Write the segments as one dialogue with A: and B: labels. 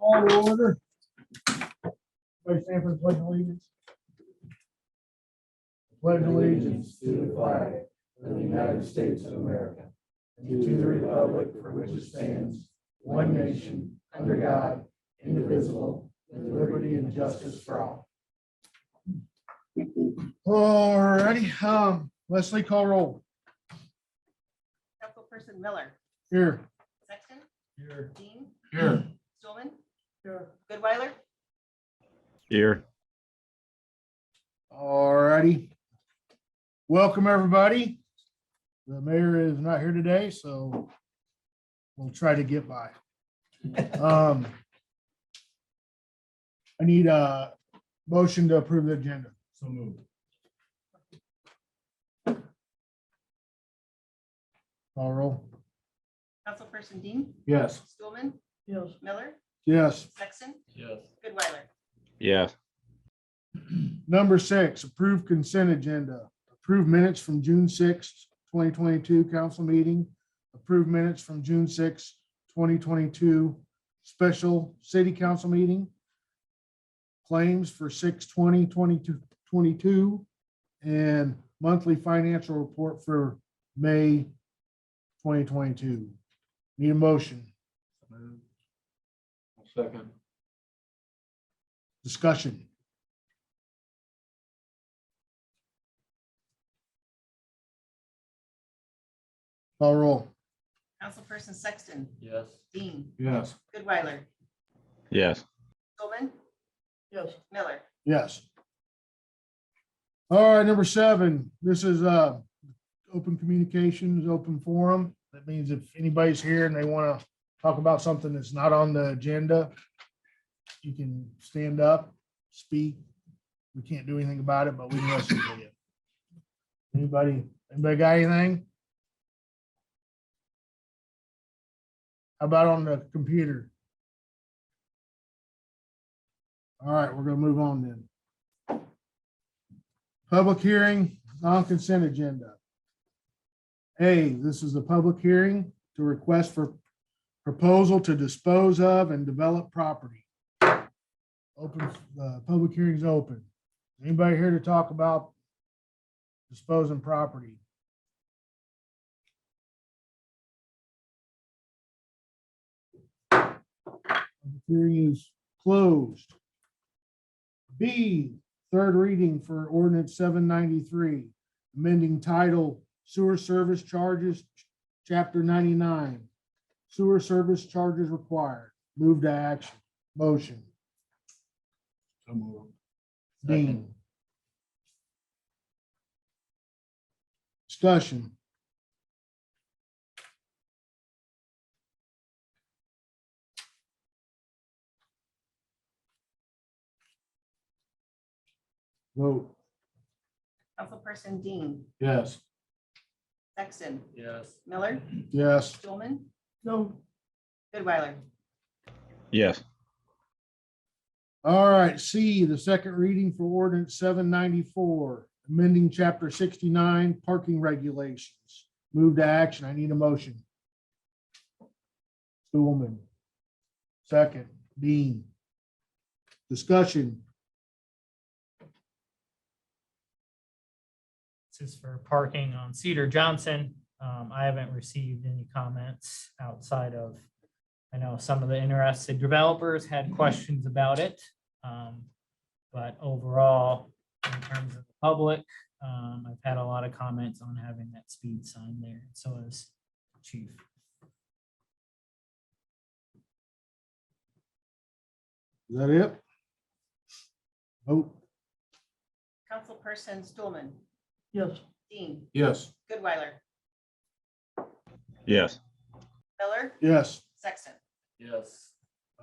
A: All order. Everybody stand for the pledge of allegiance. Pledge allegiance
B: to the flag of the United States of America and to the republic for which it stands, one nation, under God, indivisible, with liberty and justice for all.
A: All righty, Leslie, call roll.
C: Councilperson Miller,
A: Here.
C: Sexton,
A: Here.
C: Dean,
A: Here.
C: Stulman,
A: Here.
C: Goodweiler,
D: Here.
A: All righty. Welcome, everybody. The mayor is not here today, so we'll try to get by. I need a motion to approve the agenda.
B: So moved.
A: Call roll.
C: Councilperson Dean,
A: Yes.
C: Stulman,
A: Yes.
C: Miller,
A: Yes.
C: Sexton,
B: Yes.
C: Goodweiler,
D: Yes.
A: Number 6, approve consent agenda. Approve minutes from June 6th, 2022 council meeting. Approve minutes from June 6th, 2022 special city council meeting. Claims for 6/20/22 and monthly financial report for May 2022. Need a motion?
B: Second.
A: Discussion. Call roll.
C: Councilperson Sexton,
B: Yes.
C: Dean,
A: Yes.
C: Goodweiler,
D: Yes.
C: Stulman,
A: Yes.
C: Miller,
A: Yes. All right, number 7, this is open communications, open forum. That means if anybody's here and they want to talk about something that's not on the agenda, you can stand up, speak. We can't do anything about it, but we can listen to you. Anybody got anything? How about on the computer? All right, we're gonna move on then. Public hearing, non-consent agenda. A, this is a public hearing to request for proposal to dispose of and develop property. Open, public hearing is open. Anybody here to talk about disposing property? Public hearing is closed. B, third reading for ordinance 793, amending title sewer service charges, chapter 99. Sewer service charges required. Move to action. Motion.
B: So moved.
A: Dean. Discussion. Vote.
C: Councilperson Dean,
A: Yes.
C: Sexton,
B: Yes.
C: Miller,
A: Yes.
C: Stulman,
A: No.
C: Goodweiler,
D: Yes.
A: All right, C, the second reading for ordinance 794, amending chapter 69, parking regulations. Move to action. I need a motion. Stulman. Second, Dean. Discussion.
E: This is for parking on Cedar Johnson. I haven't received any comments outside of, I know some of the interested developers had questions about it. But overall, in terms of the public, I've had a lot of comments on having that speed sign there. So has chief.
A: Is that it? Vote.
C: Councilperson Stulman,
A: Yes.
C: Dean,
A: Yes.
C: Goodweiler,
D: Yes.
C: Miller,
A: Yes.
C: Sexton,
B: Yes.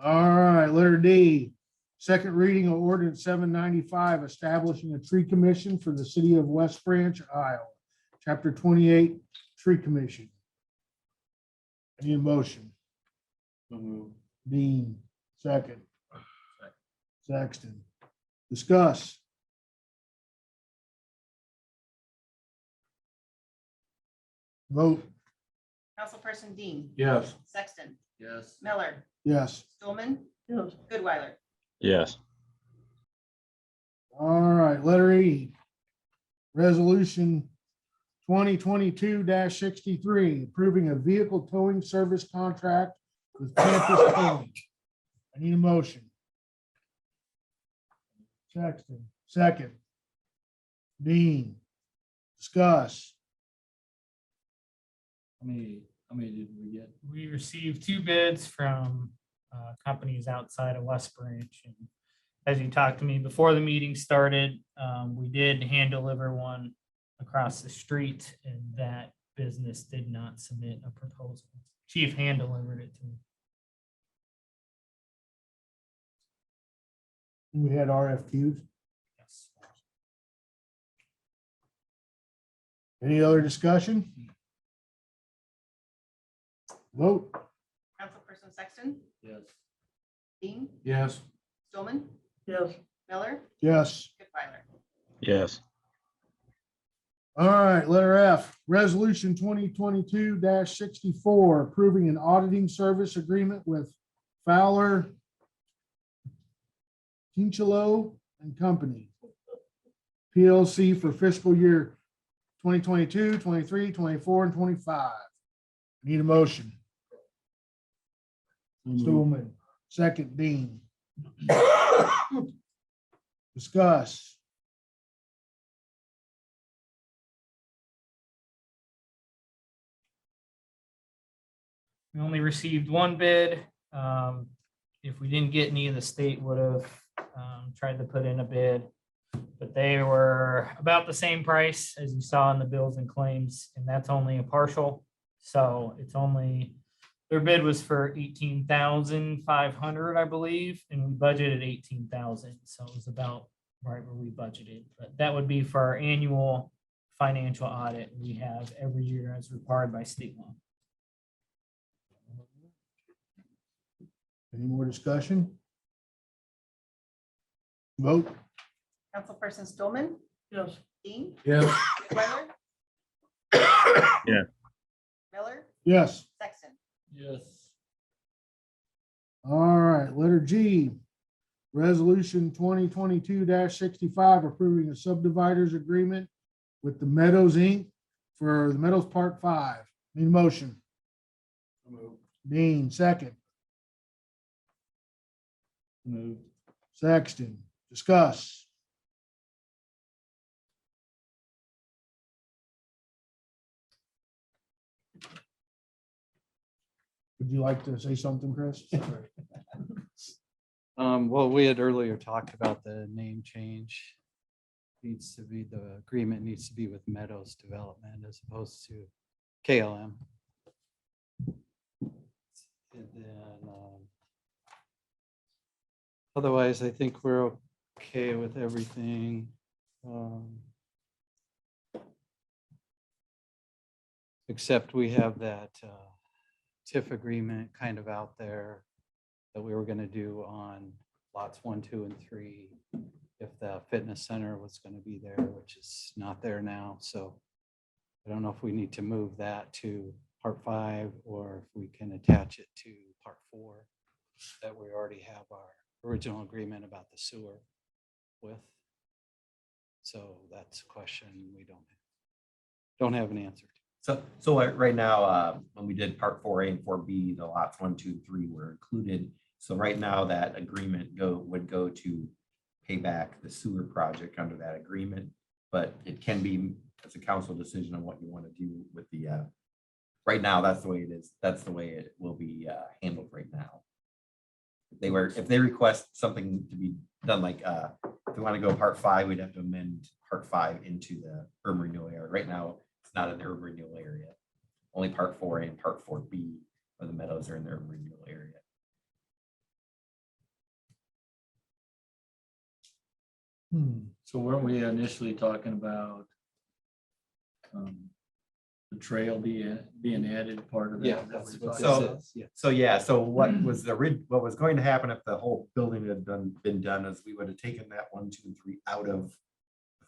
A: All right, letter D, second reading of ordinance 795, establishing a tree commission for the city of West Branch, Iowa. Chapter 28, tree commission. I need a motion.
B: So moved.
A: Dean, second. Sexton. Discuss. Vote.
C: Councilperson Dean,
A: Yes.
C: Sexton,
B: Yes.
C: Miller,
A: Yes.
C: Stulman, Goodweiler,
D: Yes.
A: All right, letter E. Resolution 2022-63, approving a vehicle towing service contract with Campus Towing. I need a motion. Sexton, second. Dean, discuss.
B: How many did we get?
E: We received 2 bids from companies outside of West Branch. And as you talked to me before the meeting started, we did hand deliver one across the street, and that business did not submit a proposal. Chief hand delivered it to me.
A: We had RFQs.
E: Yes.
A: Any other discussion? Vote.
C: Councilperson Sexton,
B: Yes.
C: Dean,
A: Yes.
C: Stulman,
B: Yes.
C: Miller,
A: Yes.
C: Goodweiler,
D: Yes.
A: All right, letter F, resolution 2022-64, approving an auditing service agreement with Fowler, Kinchelo and Company, PLC for fiscal year 2022, 23, 24, and 25. Need a motion. Stulman, second Dean. Discuss.
E: We only received 1 bid. If we didn't get any, the state would have tried to put in a bid. But they were about the same price as you saw in the bills and claims, and that's only a partial. So it's only, their bid was for 18,500, I believe, and we budgeted 18,000. So it was about right where we budgeted. But that would be for our annual financial audit we have every year as required by state law.
A: Any more discussion? Vote.
C: Councilperson Stulman,
B: Yes.
C: Dean,
A: Yes.
C: Goodweiler.
D: Yeah.
C: Miller,
A: Yes.
C: Sexton,
B: Yes.
A: All right, letter G, resolution 2022-65, approving a subdividers agreement with the Meadows Inc. for the Meadows Part 5. Need a motion. Dean, second.
B: Moved.
A: Sexton, discuss. Would you like to say something, Chris?
F: Well, we had earlier talked about the name change. Needs to be, the agreement needs to be with Meadows Development as opposed to KLM. And then, otherwise, I think we're okay with everything. Except we have that TIF agreement kind of out there that we were gonna do on lots 1, 2, and 3. If the fitness center was gonna be there, which is not there now, so I don't know if we need to move that to part 5 or if we can attach it to part 4 that we already have our original agreement about the sewer with. So that's a question we don't have an answer to.
G: So right now, when we did part 4A and 4B, the lots 1, 2, 3 were included. So right now that agreement would go to pay back the sewer project under that agreement. But it can be, it's a council decision on what you want to do with the, right now, that's the way it is. That's the way it will be handled right now. If they request something to be done, like if they want to go part 5, we'd have to amend part 5 into the urban renewal area. Right now, it's not in the urban renewal area. Only part 4A and part 4B of the Meadows are in the urban renewal area.
B: So weren't we initially talking about the trail being added part of that?
F: Yeah,
B: Is that
F: that's
B: you're
F: what
B: talking
F: this
B: about?
F: is. Yeah.
G: So yeah, so what was what was going to happen if the whole building had been done is we would have taken that 1, 2, and 3 out of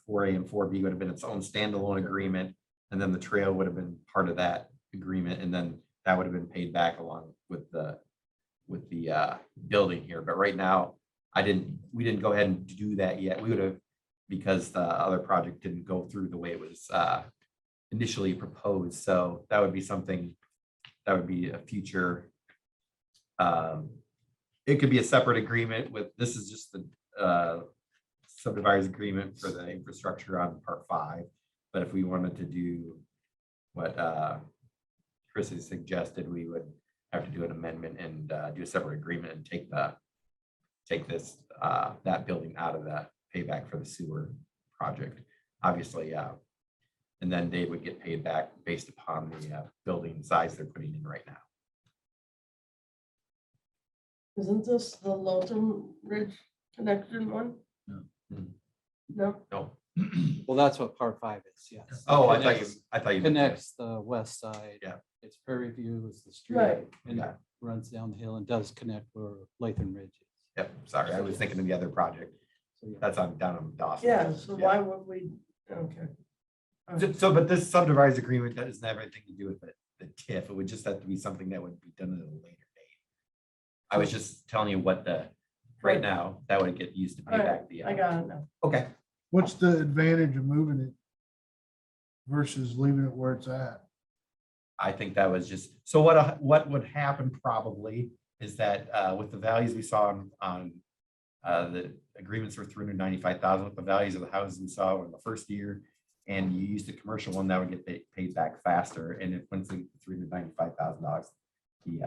G: 4A and 4B would have been its own standalone agreement. And then the trail would have been part of that agreement. And then that would have been paid back along with the with the building here, but right now, we didn't go ahead and do that yet. We would have, because the other project didn't go through the way it was initially proposed. So that would be something, that would be a future. It could be a separate agreement with, this is just the subdivided agreement for the infrastructure on part 5. But if we wanted to do what Chris has suggested, we would have to do an amendment and do a separate agreement and take this that building out of the payback for the sewer project, obviously. And then they would get paid back based upon the building size they're putting in right now.
B: Isn't this the Lowton Ridge connection one?
F: No.
B: No?
G: No.
F: Well, that's what part 5 is, yes.
G: Oh, I
F: Connects-
G: thought you.
F: Connects the west side.
G: Yeah.
F: It's Prairie View is the street.
B: Right.
F: And
G: Yeah.
F: it runs down the hill and does connect where Lathan Ridge is.
G: Yep, sorry, I was thinking of the other project.
F: So, yeah.
G: That's on down in Dawson.
B: Yeah, so why would we, okay.
G: So, but this subdivided agreement doesn't have anything to do with the TIF. It would just have to be something that would be done at a later date. I was just telling you what right now, that would get used to pay back the.
B: I got it now.
G: Okay.
A: What's the advantage of moving it versus leaving it where it's at?
G: I think that was just, so what would happen probably is that with the values we saw on the agreements for 395,000, with the values of the houses we saw in the first year, and you use the commercial one, that would get paid back faster. And if once the $395,000, the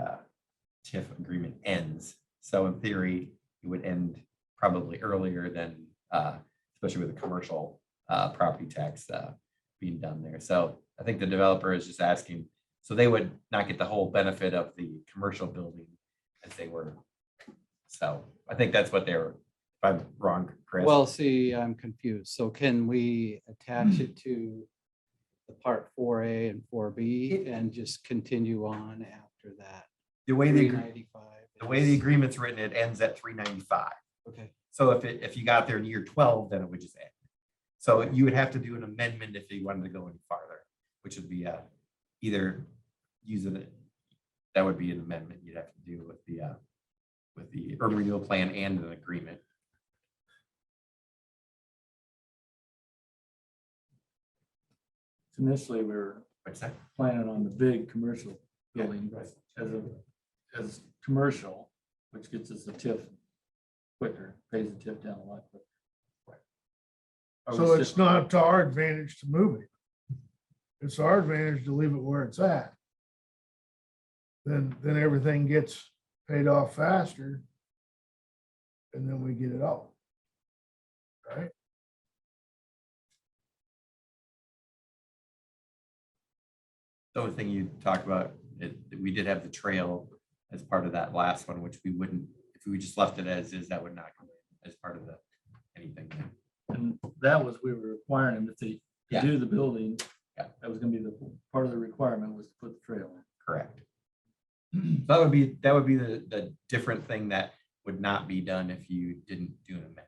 G: TIF agreement ends. So in theory, it would end probably earlier than, especially with the commercial property tax being done there. So I think the developer is just asking, so they would not get the whole benefit of the commercial building as they were. So I think that's what they were, if I'm wrong, Chris.
F: Well, see, I'm confused. So can we attach it to the part 4A and 4B and just continue on after that?
G: the way the
F: 395.
G: agreement's written, it ends at 395.
F: Okay,
G: So if you got there in year 12, then it would just end. So you would have to do an amendment if you wanted to go any farther, which would be either using it, that would be an amendment you'd have to do with the urban renewal plan and an agreement.
H: Initially, we were
G: What's that?
H: planning on the big commercial building as commercial, which gets us the TIF quicker, pays the TIF down a lot quicker. I
A: So
H: was
A: it's
H: just-
A: not to our advantage to move it. It's our advantage to leave it where it's at. Then everything gets paid off faster. And then we get it all. Right?
G: The only thing you talked about, we did have the trail as part of that last one, which we wouldn't, if we just left it as is, that would not come in as part of anything.
H: And that was, we were requiring them if they
G: Yeah.
H: do the building.
G: Yeah.
H: That was gonna be the part of the requirement was to put the trail in.
G: Correct. So that would be the different thing that would not be done if you didn't do an amendment.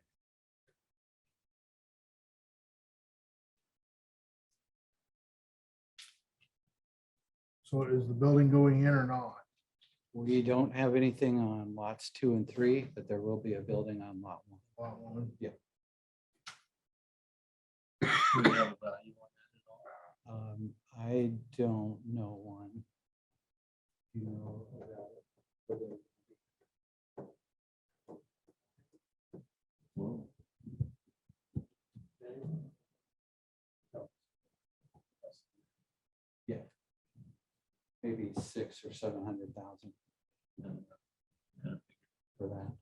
A: So is the building going in or not?
F: we don't have anything on lots 2 and 3, but there will be a building on lot 1.
A: Lot one.
H: Do we have a value on that at all?
F: I don't know one. You know,
H: Whoa.
F: yeah. Maybe 600,000 or 700,000
H: Yeah.
F: for that.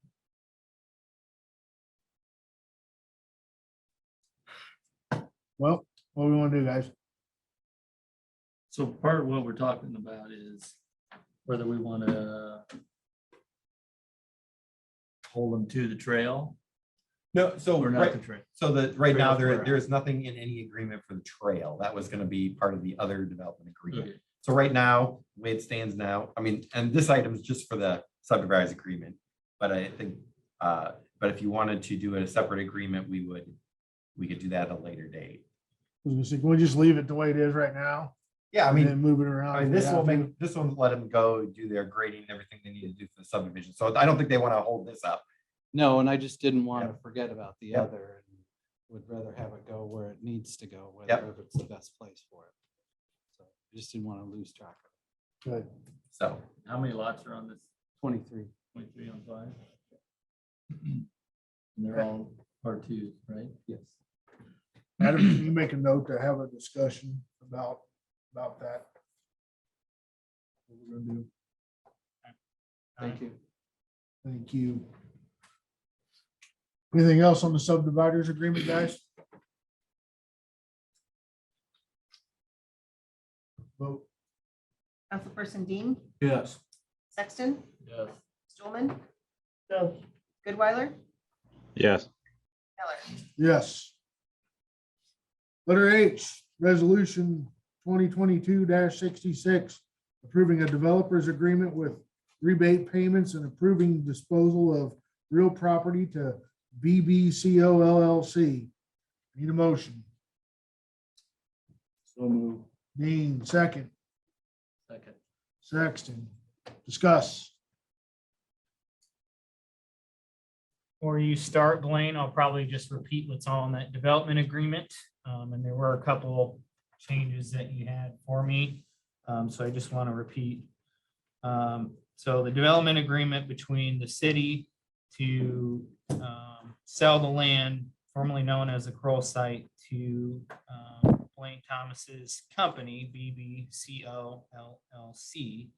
A: Well, what do we want to do, guys?
H: So part of what we're talking about is whether we want to hold them to the trail
G: No, so
H: or not
G: right,
H: the trail.
G: so right now,
H: Trail's where-
G: there is nothing in any agreement for the trail. That was gonna be part of the other development agreement.
H: Okay.
G: So right now, the way it stands now, I mean, and this item is just for the subdivided agreement. But I think, but if you wanted to do a separate agreement, we could do that at a later date.
A: I was gonna say, can we just leave it the way it is right now?
G: Yeah, I
A: and
G: mean,
A: then move it around.
G: I mean,
A: if we
G: this will
A: have to.
G: make, this will let them go do their grading and everything they need to do for the subdivision. So I don't think they want to hold this up.
F: No, and I just didn't want to
G: Yep.
F: forget about the
G: Yep.
F: other and would rather have it go where it needs to go,
G: Yep.
F: whether it's the best place for it. So I just didn't want to lose track of
A: Good.
G: So,
H: How many lots are on this?
F: it. 23.
H: 23 on 5? And they're all R2s, right?
F: Yes.
A: Adam, can you make a note to have a discussion about that? What we're gonna do.
F: Thank you.
A: Thank you. Anything else on the subdividers agreement, guys? Vote.
C: Councilperson Dean,
H: Yes.
C: Sexton,
H: Yes.
C: Stulman,
A: Yes.
C: Goodweiler,
D: yes,
C: Miller.
A: Yes. Letter H, resolution 2022-66, approving a developer's agreement with rebate payments and approving disposal of real property to BBCO LLC. Need a motion.
H: So move.
A: Dean, second.
H: Second.
A: Sexton, discuss.
E: Before you start, Blaine, I'll probably just repeat what's all in that development agreement. And there were a couple changes that you had for me. So I just want to repeat. So the development agreement between the city to sell the land formerly known as the Kroll site to Blaine Thomas's company, BBCO LLC.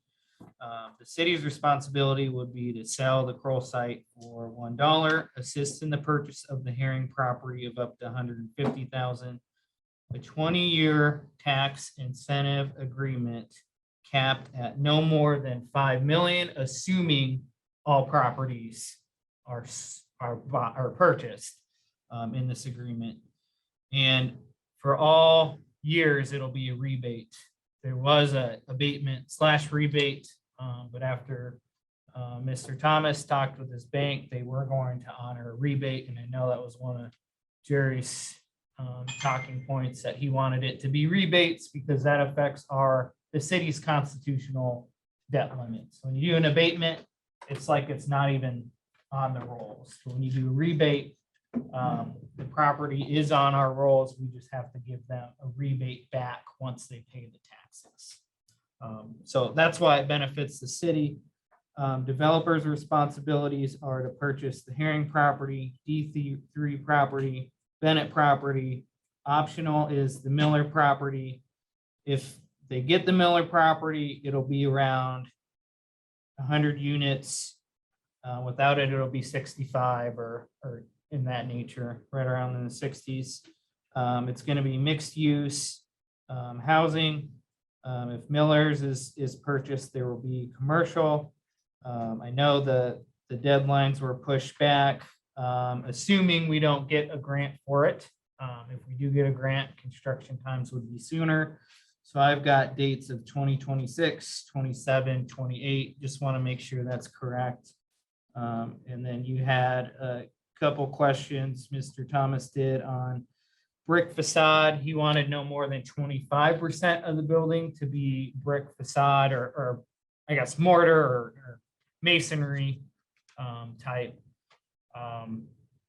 E: The city's responsibility would be to sell the Kroll site for $1, assist in the purchase of the Herring property of up to $150,000, a 20-year tax incentive agreement capped at no more than $5 million, assuming all properties are purchased in this agreement. And for all years, it'll be a rebate. There was a abatement/rebate, but after Mr. Thomas talked with his bank, they were going to honor a rebate. And I know that was one of Jerry's talking points, that he wanted it to be rebates because that affects the city's constitutional debt limits. When you do an abatement, it's like it's not even on the rolls. So when you do a rebate, the property is on our rolls. We just have to give them a rebate back once they pay the taxes. So that's why it benefits the city. Developers' responsibilities are to purchase the Herring property, D3 property, Bennett property. Optional is the Miller property. If they get the Miller property, it'll be around 100 units. Without it, it'll be 65 or in that nature, right around in the 60s. It's going to be mixed use housing. If Miller's is purchased, there will be commercial. I know the deadlines were pushed back, assuming we don't get a grant for it. If we do get a grant, construction times would be sooner. So I've got dates of 2026, 27, 28. Just want to make sure that's correct. And then you had a couple questions, Mr. Thomas did, on brick facade. He wanted no more than 25% of the building to be brick facade or I guess mortar or masonry type.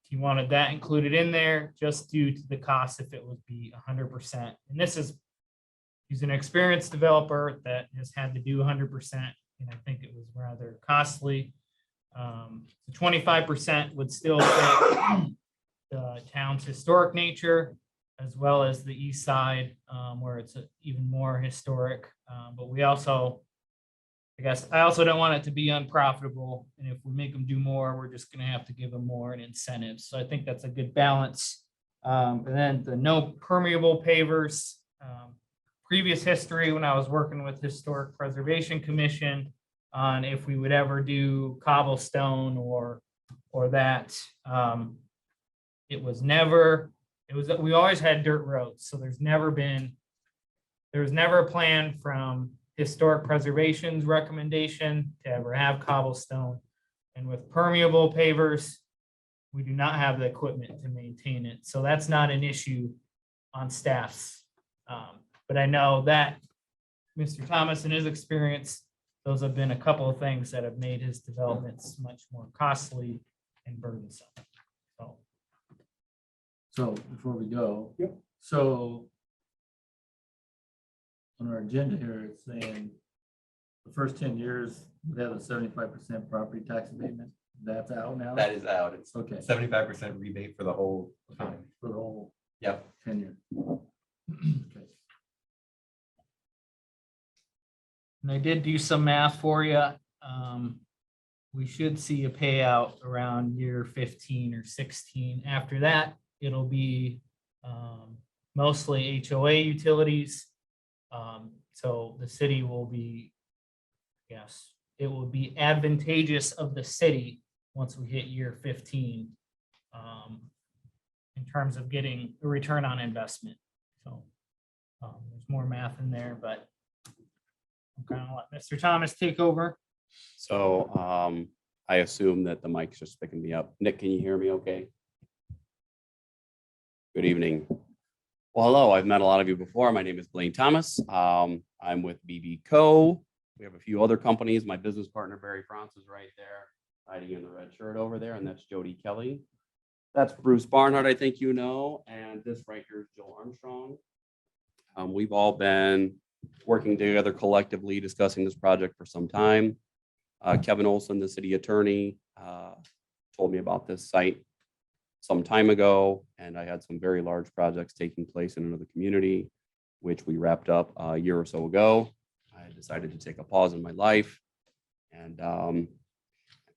E: He wanted that included in there just due to the cost if it would be 100%. And he's an experienced developer that has had to do 100%, and I think it was rather costly. The 25% would still fit the town's historic nature, as well as the east side, where it's even more historic. But we also, I also don't want it to be unprofitable. And if we make them do more, we're just going to have to give them more in incentives. So I think that's a good balance. And then the no permeable pavers. Previous history, when I was working with Historic Preservation Commission on if we would ever do cobblestone or that, we always had dirt roads. So there was never a plan from Historic Preservation's recommendation to ever have cobblestone. And with permeable pavers, we do not have the equipment to maintain it. So that's not an issue on staff's. But I know that Mr. Thomas, in his experience, those have been a couple of things that have made his developments much more costly and burdensome. So,
H: So before we go.
A: Yep.
H: So on our agenda here, it's saying the first 10 years, we have a 75% property tax abatement. That's out now?
G: That is out. It's
H: Okay,
G: 75% rebate for the whole time.
H: for the whole
G: Yep.
H: tenure. Okay.
E: and I did do some math for you. We should see a payout around year 15 or 16. After that, it'll be mostly HOA utilities. So the city will be, yes, it will be advantageous of the city once we hit year 15 in terms of getting a return on investment. So there's more math in there, but I'm going to let Mr. Thomas take over.
I: So I assume that the mic's just picking me up. Nick, can you hear me okay? Good evening. Well, hello, I've met a lot of you before. My name is Blaine Thomas. I'm with BB Co. We have a few other companies. My business partner, Barry France, is right there, hiding in the red shirt over there, and that's Jody Kelly. That's Bruce Barnhart, I think you know, and this right here is Joe Armstrong. We've all been working together collectively discussing this project for some time. Kevin Olson, the city attorney, told me about this site some time ago, and I had some very large projects taking place in another community, which we wrapped up a year or so ago. I decided to take a pause in my life, and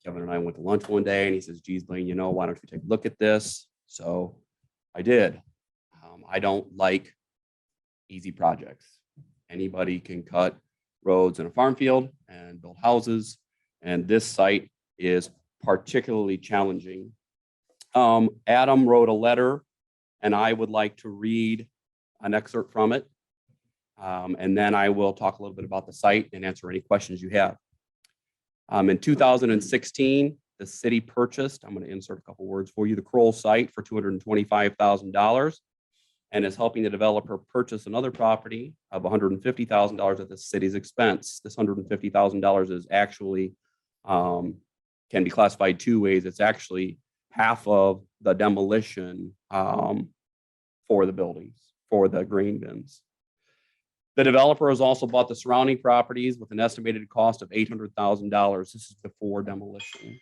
I: Kevin and I went to lunch one day, and he says, geez, Blaine, why don't you take a look at this? So I did. I don't like easy projects. Anybody can cut roads in a farm field and build houses, and this site is particularly challenging. Adam wrote a letter, and I would like to read an excerpt from it. And then I will talk a little bit about the site and answer any questions you have. In 2016, the city purchased, I'm going to insert a couple words for you, the Kroll site for $225,000, and is helping the developer purchase another property of $150,000 at the city's expense. This $150,000 is actually can be classified two ways. It's actually half of the demolition for the buildings, for the grain bins. The developer has also bought the surrounding properties with an estimated cost of $800,000. This is before demolition.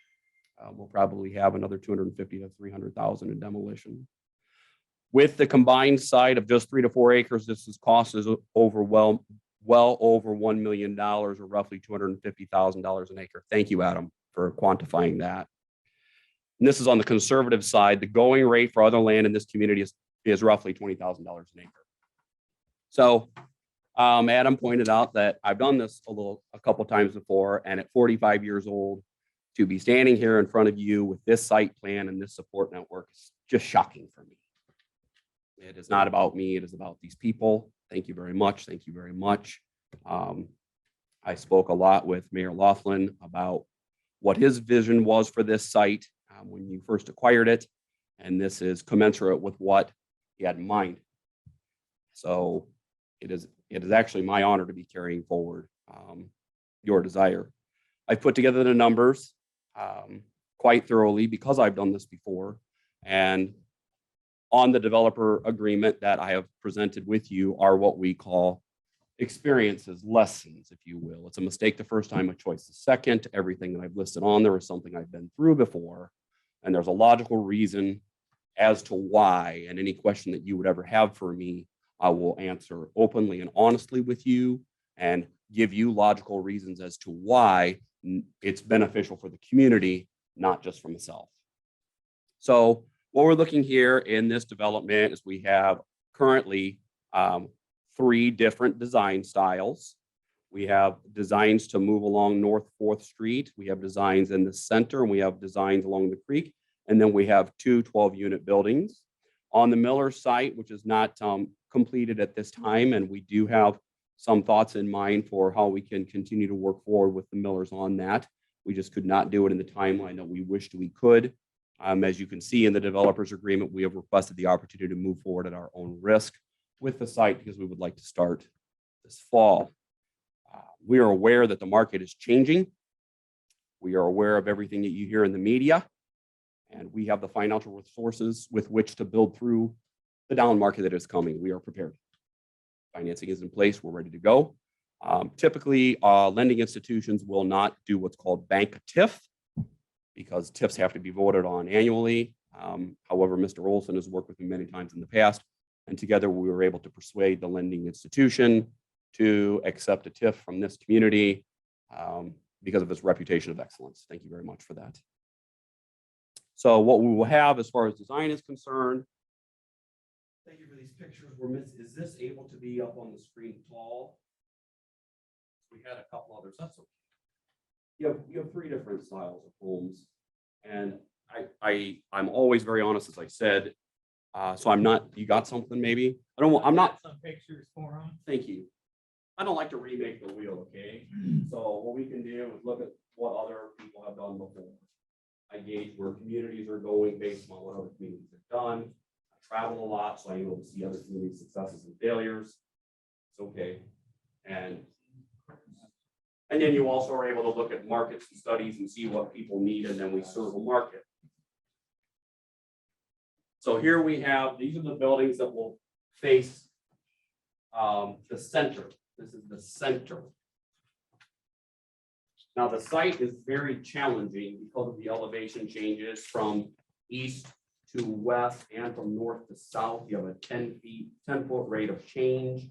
I: We'll probably have another $250,000 to $300,000 in demolition. With the combined site of just 3 to 4 acres, this is cost is over well over $1 million, or roughly $250,000 an acre. Thank you, Adam, for quantifying that. And this is on the conservative side. The going rate for other land in this community is roughly $20,000 an acre. So Adam pointed out that I've done this a couple times before, and at 45 years old, to be standing here in front of you with this site plan and this support network is just shocking for me. It is not about me. It is about these people. Thank you very much. Thank you very much. I spoke a lot with Mayor Laughlin about what his vision was for this site when you first acquired it, and this is commensurate with what he had in mind. So it is actually my honor to be carrying forward your desire. I've put together the numbers quite thoroughly because I've done this before, and on the developer agreement that I have presented with you are what we call experiences, lessons, if you will. It's a mistake the first time, a choice the second. Everything that I've listed on there is something I've been through before, and there's a logical reason as to why, and any question that you would ever have for me, I will answer openly and honestly with you and give you logical reasons as to why it's beneficial for the community, not just for myself. So what we're looking here in this development is we have currently 3 different design styles. We have designs to move along North 4th Street. We have designs in the center, and we have designs along the creek. And then we have 2 12-unit buildings. On the Miller site, which is not completed at this time, and we do have some thoughts in mind for how we can continue to work forward with the Millers on that. We just could not do it in the timeline that we wished we could. As you can see in the developer's agreement, we have requested the opportunity to move forward at our own risk with the site because we would like to start this fall. We are aware that the market is changing. We are aware of everything that you hear in the media, and we have the financial resources with which to build through the down market that is coming. We are prepared. Financing is in place. We're ready to go. Typically, lending institutions will not do what's called bank TIF because TIFs have to be voted on annually. However, Mr. Olson has worked with me many times in the past, and together we were able to persuade the lending institution to accept a TIF from this community because of its reputation of excellence. Thank you very much for that. So what we will have as far as design is concerned, thank you for these pictures. Is this able to be up on the screen tall? We had a couple others. That's okay. You have three different styles of homes, and I'm always very honest, as I said. So I'm not. You got something? Maybe I don't. I'm not.
E: Some pictures for them.
I: Thank you. I don't like to remake the wheel. Okay. So what we can do is look at what other people have done before. I gauge where communities are going based on what other communities have done. I travel a lot, so I'm able to see other community successes and failures. It's okay. And then you also are able to look at markets and studies and see what people need, and then we serve a market. So here we have, these are the buildings that will face the center. This is the center. Now the site is very challenging because of the elevation changes from east to west and from north to south. You have a 10-foot rate of change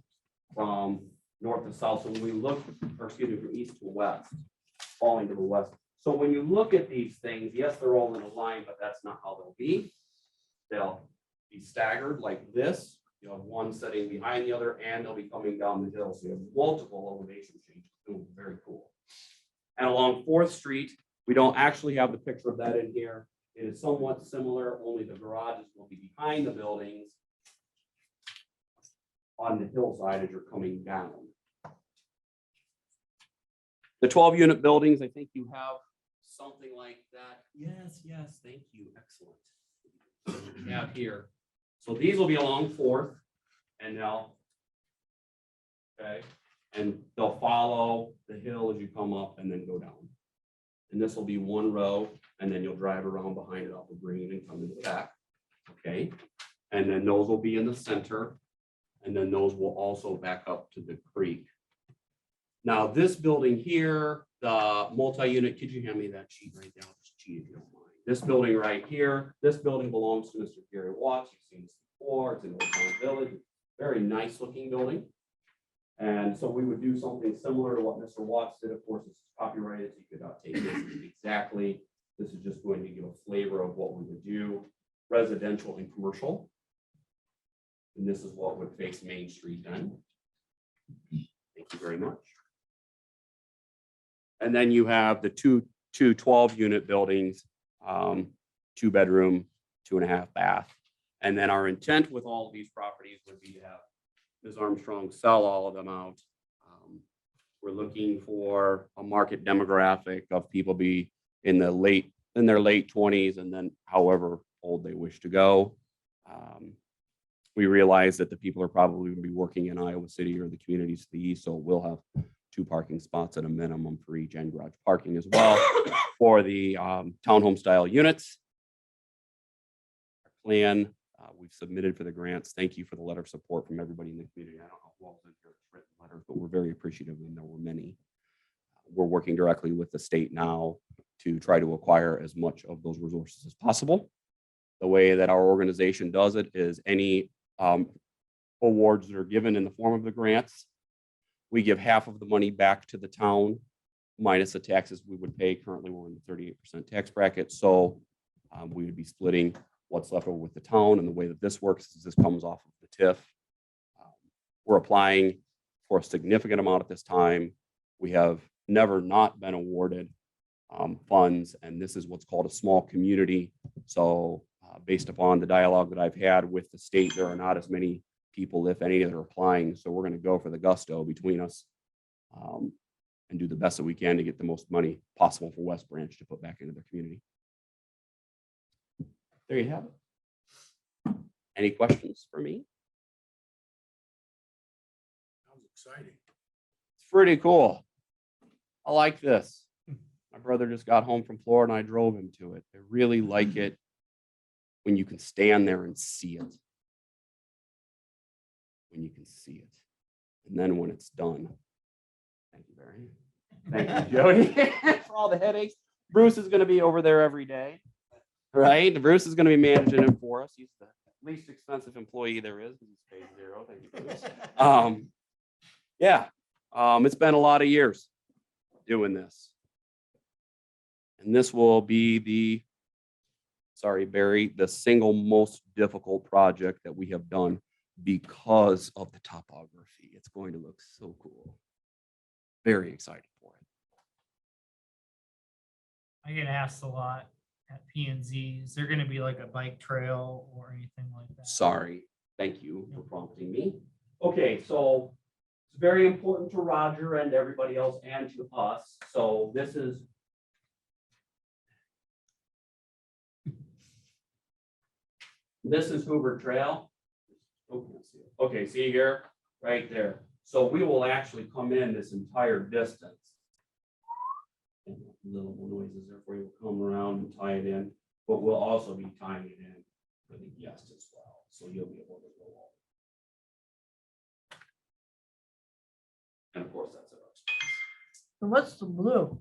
I: from north to south. So when we look, or excuse me, from east to west, falling to the west. So when you look at these things, yes, they're all in a line, but that's not how they'll be. They'll be staggered like this. You have one sitting behind the other, and they'll be coming down the hill. So you have multiple elevation changes. Ooh, very cool. And along 4th Street, we don't actually have the picture of that in here. It is somewhat similar, only the garages will be behind the buildings on the hillside as you're coming down. The 12-unit buildings, I think you have something like that. Yes, yes, thank you. Excellent. So we have here. So these will be along 4th, and now, okay, and they'll follow the hill as you come up and then go down. And this will be one row, and then you'll drive around behind it off of Green and come to the back. Okay, and then those will be in the center, and then those will also back up to the creek. Now, this building here, the multi-unit, could you hand me that sheet right now? Sheet, if you don't mind. This building right here, this building belongs to Mr. Gary Watts. You've seen this before. It's in Old Town Village. Very nice looking building. And so we would do something similar to what Mr. Watts did. Of course, it's copyrighted, so you could not take this exactly. This is just going to give a flavor of what we would do, residential and commercial. And this is what would face Main Street then. Thank you very much. And then you have the two 12-unit buildings, 2-bedroom, 2.5 bath. And then our intent with all of these properties would be to have Ms. Armstrong sell all of them out. We're looking for a market demographic of people be in their late 20s and then however old they wish to go. We realize that the people are probably going to be working in Iowa City or the communities to the east, so we'll have 2 parking spots at a minimum for each, and garage parking as well for the townhome style units. Our plan we've submitted for the grants. Thank you for the letter of support from everybody in the community. I don't know who else has written letters, but we're very appreciative, and there were many. We're working directly with the state now to try to acquire as much of those resources as possible. The way that our organization does it is any awards that are given in the form of the grants, we give half of the money back to the town minus the taxes we would pay. Currently, we're in the 38% tax bracket. So we would be splitting what's left over with the town. And the way that this works is this comes off of the TIF. We're applying for a significant amount at this time. We have never not been awarded funds, and this is what's called a small community. So based upon the dialogue that I've had with the state, there are not as many people, if any, that are applying. So we're going to go for the gusto between us and do the best that we can to get the most money possible for West Branch to put back into their community. There you have it. Any questions for me?
A: Sounds exciting.
I: It's pretty cool. I like this. My brother just got home from Florida and I drove him to it. I really like it when you can stand there and see it. When you can see it. And then when it's done. Thank you, Barry. Thank you, Jody, for all the headaches. Bruce is going to be over there every day, right? Bruce is going to be managing it for us. He's the least expensive employee there is. He's paid zero. Thank you, Bruce. Yeah, it's been a lot of years doing this. And this will be the, sorry, Barry, the single most difficult project that we have done because of the topography. It's going to look so cool. Very excited for it.
E: I get asked a lot at P and Z, is there gonna be like a bike trail or anything like that?
I: Sorry. Thank you for prompting me. Okay, so it's very important to Roger and everybody else and to us. So this is Hoover Trail. Oh, can't see it. Okay, see here, right there. So we will actually come in this entire distance. And little noises there for you. We'll come around and tie it in, but we'll also be tying it in for the guests as well. So you'll be able to go all. And of course, that's at our space.
B: And what's the blue?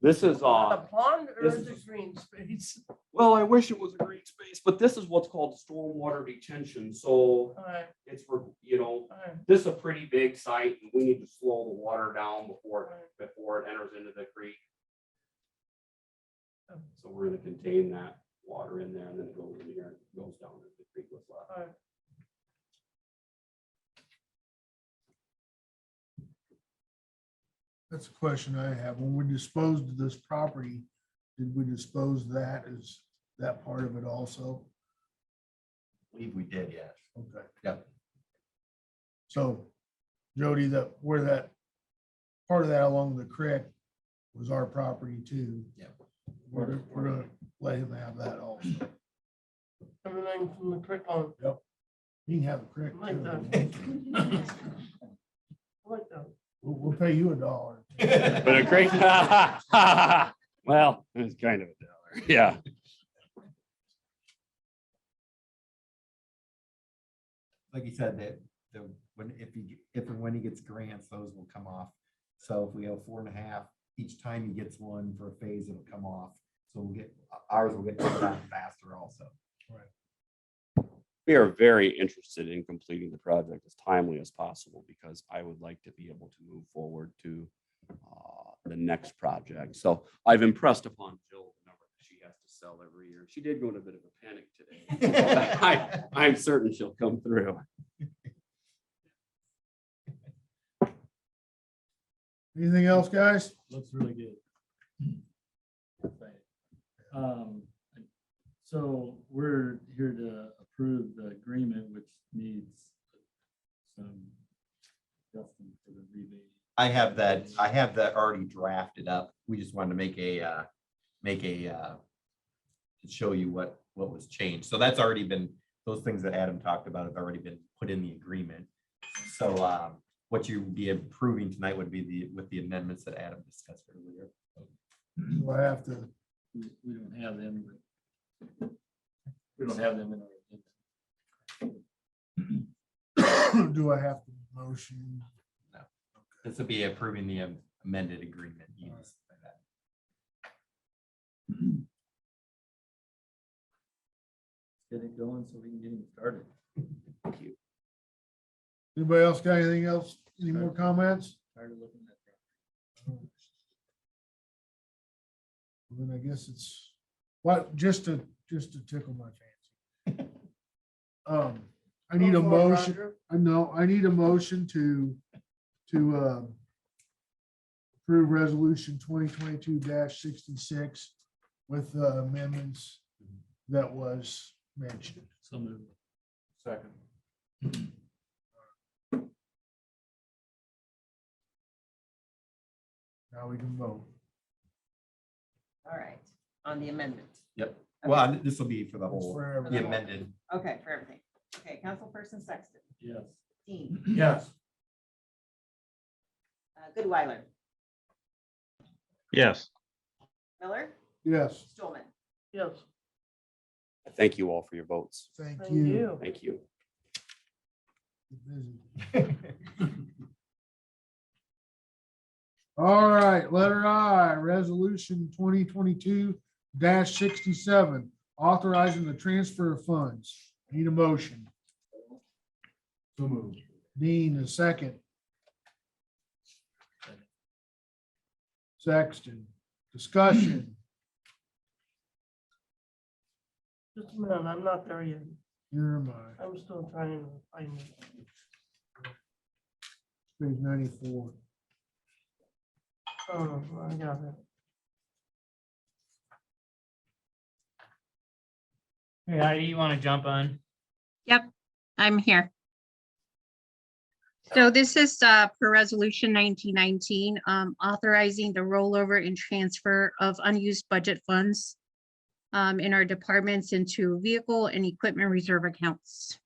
I: This is
B: A pond or
I: this
B: is
I: is-
B: it green space?
I: well, I wish it was a green space, but this is what's called stormwater detention. So
B: Alright,
I: it's for, you know,
B: alright,
I: this is a pretty big site and we need to slow the water down before it enters into the creek. So we're gonna contain that water in there and then it goes in here, and goes down into the creek with left.
B: alright.
A: That's a question I have. When we disposed of this property, did we dispose that as that part of it also?
G: Believe we did, yes.
A: Okay.
G: Yep.
A: So Jody, where that part of that along the creek was our property too.
G: Yep.
A: We're gonna let him have that also.
B: Everything from the creek on,
A: He can have the creek.
B: like
A: too.
B: that. I like that.
A: We'll pay you $1.
I: But a creek, well, it's kind of a dollar, yeah.
G: Like you said, that when if and when he gets grants, those will come off. So if we have 4.5, each time he gets one for a phase, it'll come off. So ours will get taken out faster also.
I: We are very interested in completing the project as timely as possible because I would like to be able to move forward to the next project. So I've impressed upon Jill the number that she has to sell every year. She did go in a bit of a panic today. I'm certain she'll come through.
A: Anything else, guys?
H: Looks really good. So we're here to approve the agreement, which needs some adjustment for the rebate.
G: I have that already drafted up. We just wanted to make a to show you what was changed. So that's already been, those things that Adam talked about have already been put in the agreement. So what you would be approving tonight would be with the amendments that Adam discussed earlier.
A: Do I have to,
H: We don't have them. We don't have them in our.
A: do I have to motion?
G: This would be approving the amended agreement. Yes.
H: Get it going so we can get him started.
I: Thank you.
A: Anybody else got anything else? Any more comments?
H: Tired of looking at
A: Then I guess it's, what, just to tickle my fancy. I need a
B: Go for it,
A: motion.
B: Roger.
A: I need a motion to approve resolution 2022-66 with the amendments that was mentioned.
H: So moved.
A: Second. Now we can vote.
C: All right, on the amendment.
G: Yep. Well, this will be for the
A: It's
G: whole,
A: for
G: the
A: everybody.
G: amended.
C: Okay, for everything. Okay, Councilperson Sexton,
H: Yes.
C: Dean,
A: Yes.
C: Goodweiler,
D: yes,
C: Miller,
A: Yes,
C: Stulman.
B: Yes.
I: I thank you all for your votes.
A: thank
B: Thank
A: you.
B: you.
I: Thank you.
A: Busy. All right, letter I, resolution 2022-67, authorizing the transfer of funds. Need a motion.
H: So moved.
A: Dean, a second. Sexton, discussion.
B: Just a minute, I'm not there yet.
A: Here am I,
B: I'm still trying to find it.
A: page 94.
B: Oh, I got it.
E: Hey, Heidi, you want to jump on?
J: I'm here. So this is per resolution 1919, authorizing the rollover and transfer of unused budget funds in our departments into vehicle and equipment reserve accounts.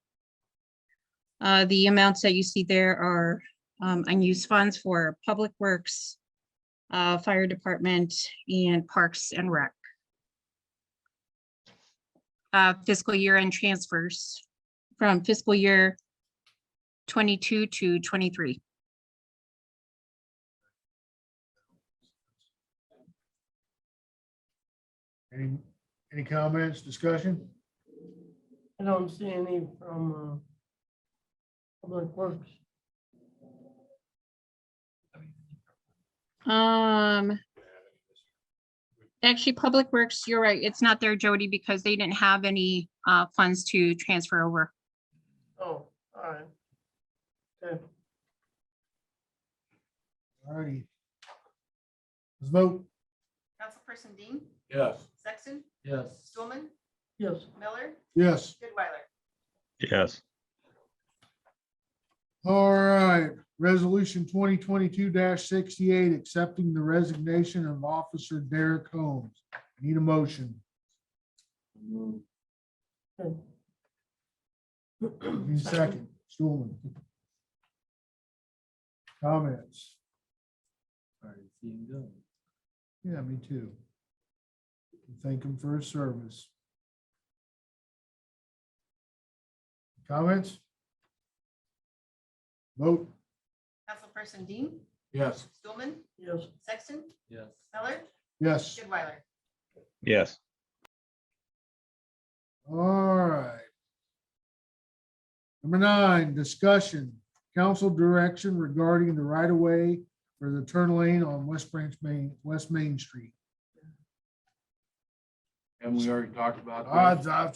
J: The amounts that you see there are unused funds for Public Works, Fire Department, and Parks and Rec. Fiscal year end transfers from fiscal year 22 to 23.
A: Any comments, discussion?
B: I don't see any from Public Works.
J: Actually, Public Works, you're right, it's not there, Jody, because they didn't have any funds to transfer over.
B: Oh, all right. Okay.
A: All righty. Let's vote.
C: Councilperson Dean,
H: Yes.
C: Sexton,
H: Yes.
C: Stulman,
B: Yes.
C: Miller,
A: Yes.
C: Goodweiler.
D: yes,
A: All right, resolution 2022-68, accepting the resignation of Officer Derek Holmes. Need a motion.
B: Okay.
A: Need a second. Stulman. Comments?
H: Sorry to see him go.
A: Yeah, me too. Thank him for his service. Comments? Vote.
C: Councilperson Dean,
H: Yes.
C: Stulman,
B: Yes.
C: Sexton,
H: Yes.
C: Miller,
A: Yes.
C: Goodweiler.
D: yes,
A: All right. Number 9, discussion, council direction regarding the right of way for the turn lane on West Main Street.
H: And we already talked about
A: I'm about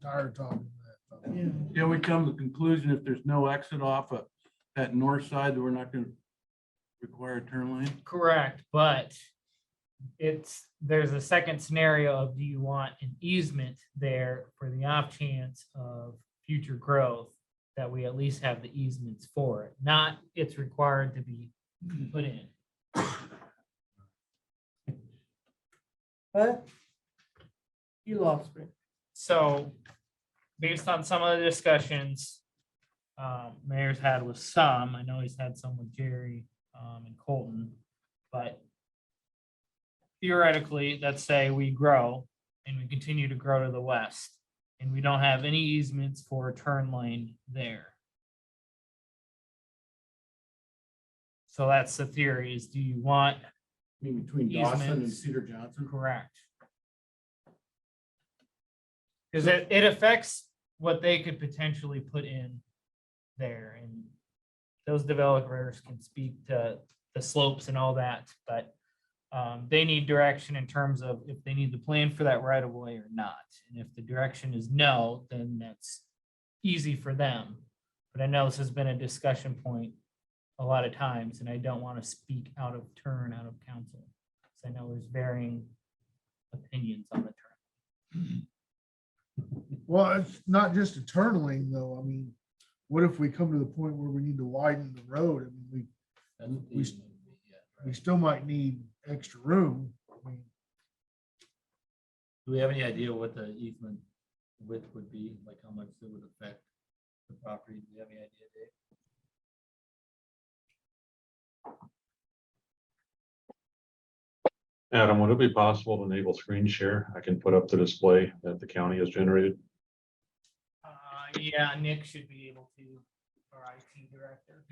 A: tired of talking about that.
B: Yeah.
H: Yeah, we come to the conclusion if there's no exit off of that north side, that we're not gonna require a turn lane.
E: Correct, but there's a second scenario of, do you want an easement there for the off chance of future growth, that we at least have the easements for it, not it's required to be put in.
B: What? You lost me.
E: So based on some of the discussions mayor's had with some, I know he's had some with Jerry and Colton, but theoretically, let's say we grow and we continue to grow to the west and we don't have any easements for a turn lane there. So that's the theory, is do you want,
H: I mean, between Dawson and
E: Easements.
H: Cedar Johnson.
E: correct? Because it affects what they could potentially put in there, and those developers can speak to the slopes and all that, but they need direction in terms of if they need the plan for that right of way or not. And if the direction is no, then that's easy for them. But I know this has been a discussion point a lot of times, and I don't want to speak out of turn, out of council. Because I know there's varying opinions on the turn.
A: Well, it's not just a turn lane though. I mean, what if we come to the point where we need to widen the road? I mean, we still might need extra room. I mean,
H: Do we have any idea what the easement width would be, like how much it would affect the property? Do you have any idea, Dave?
K: Adam, would it be possible to enable screen share? I can put up the display that the county has generated.
E: Yeah, Nick should be able to, our IT director.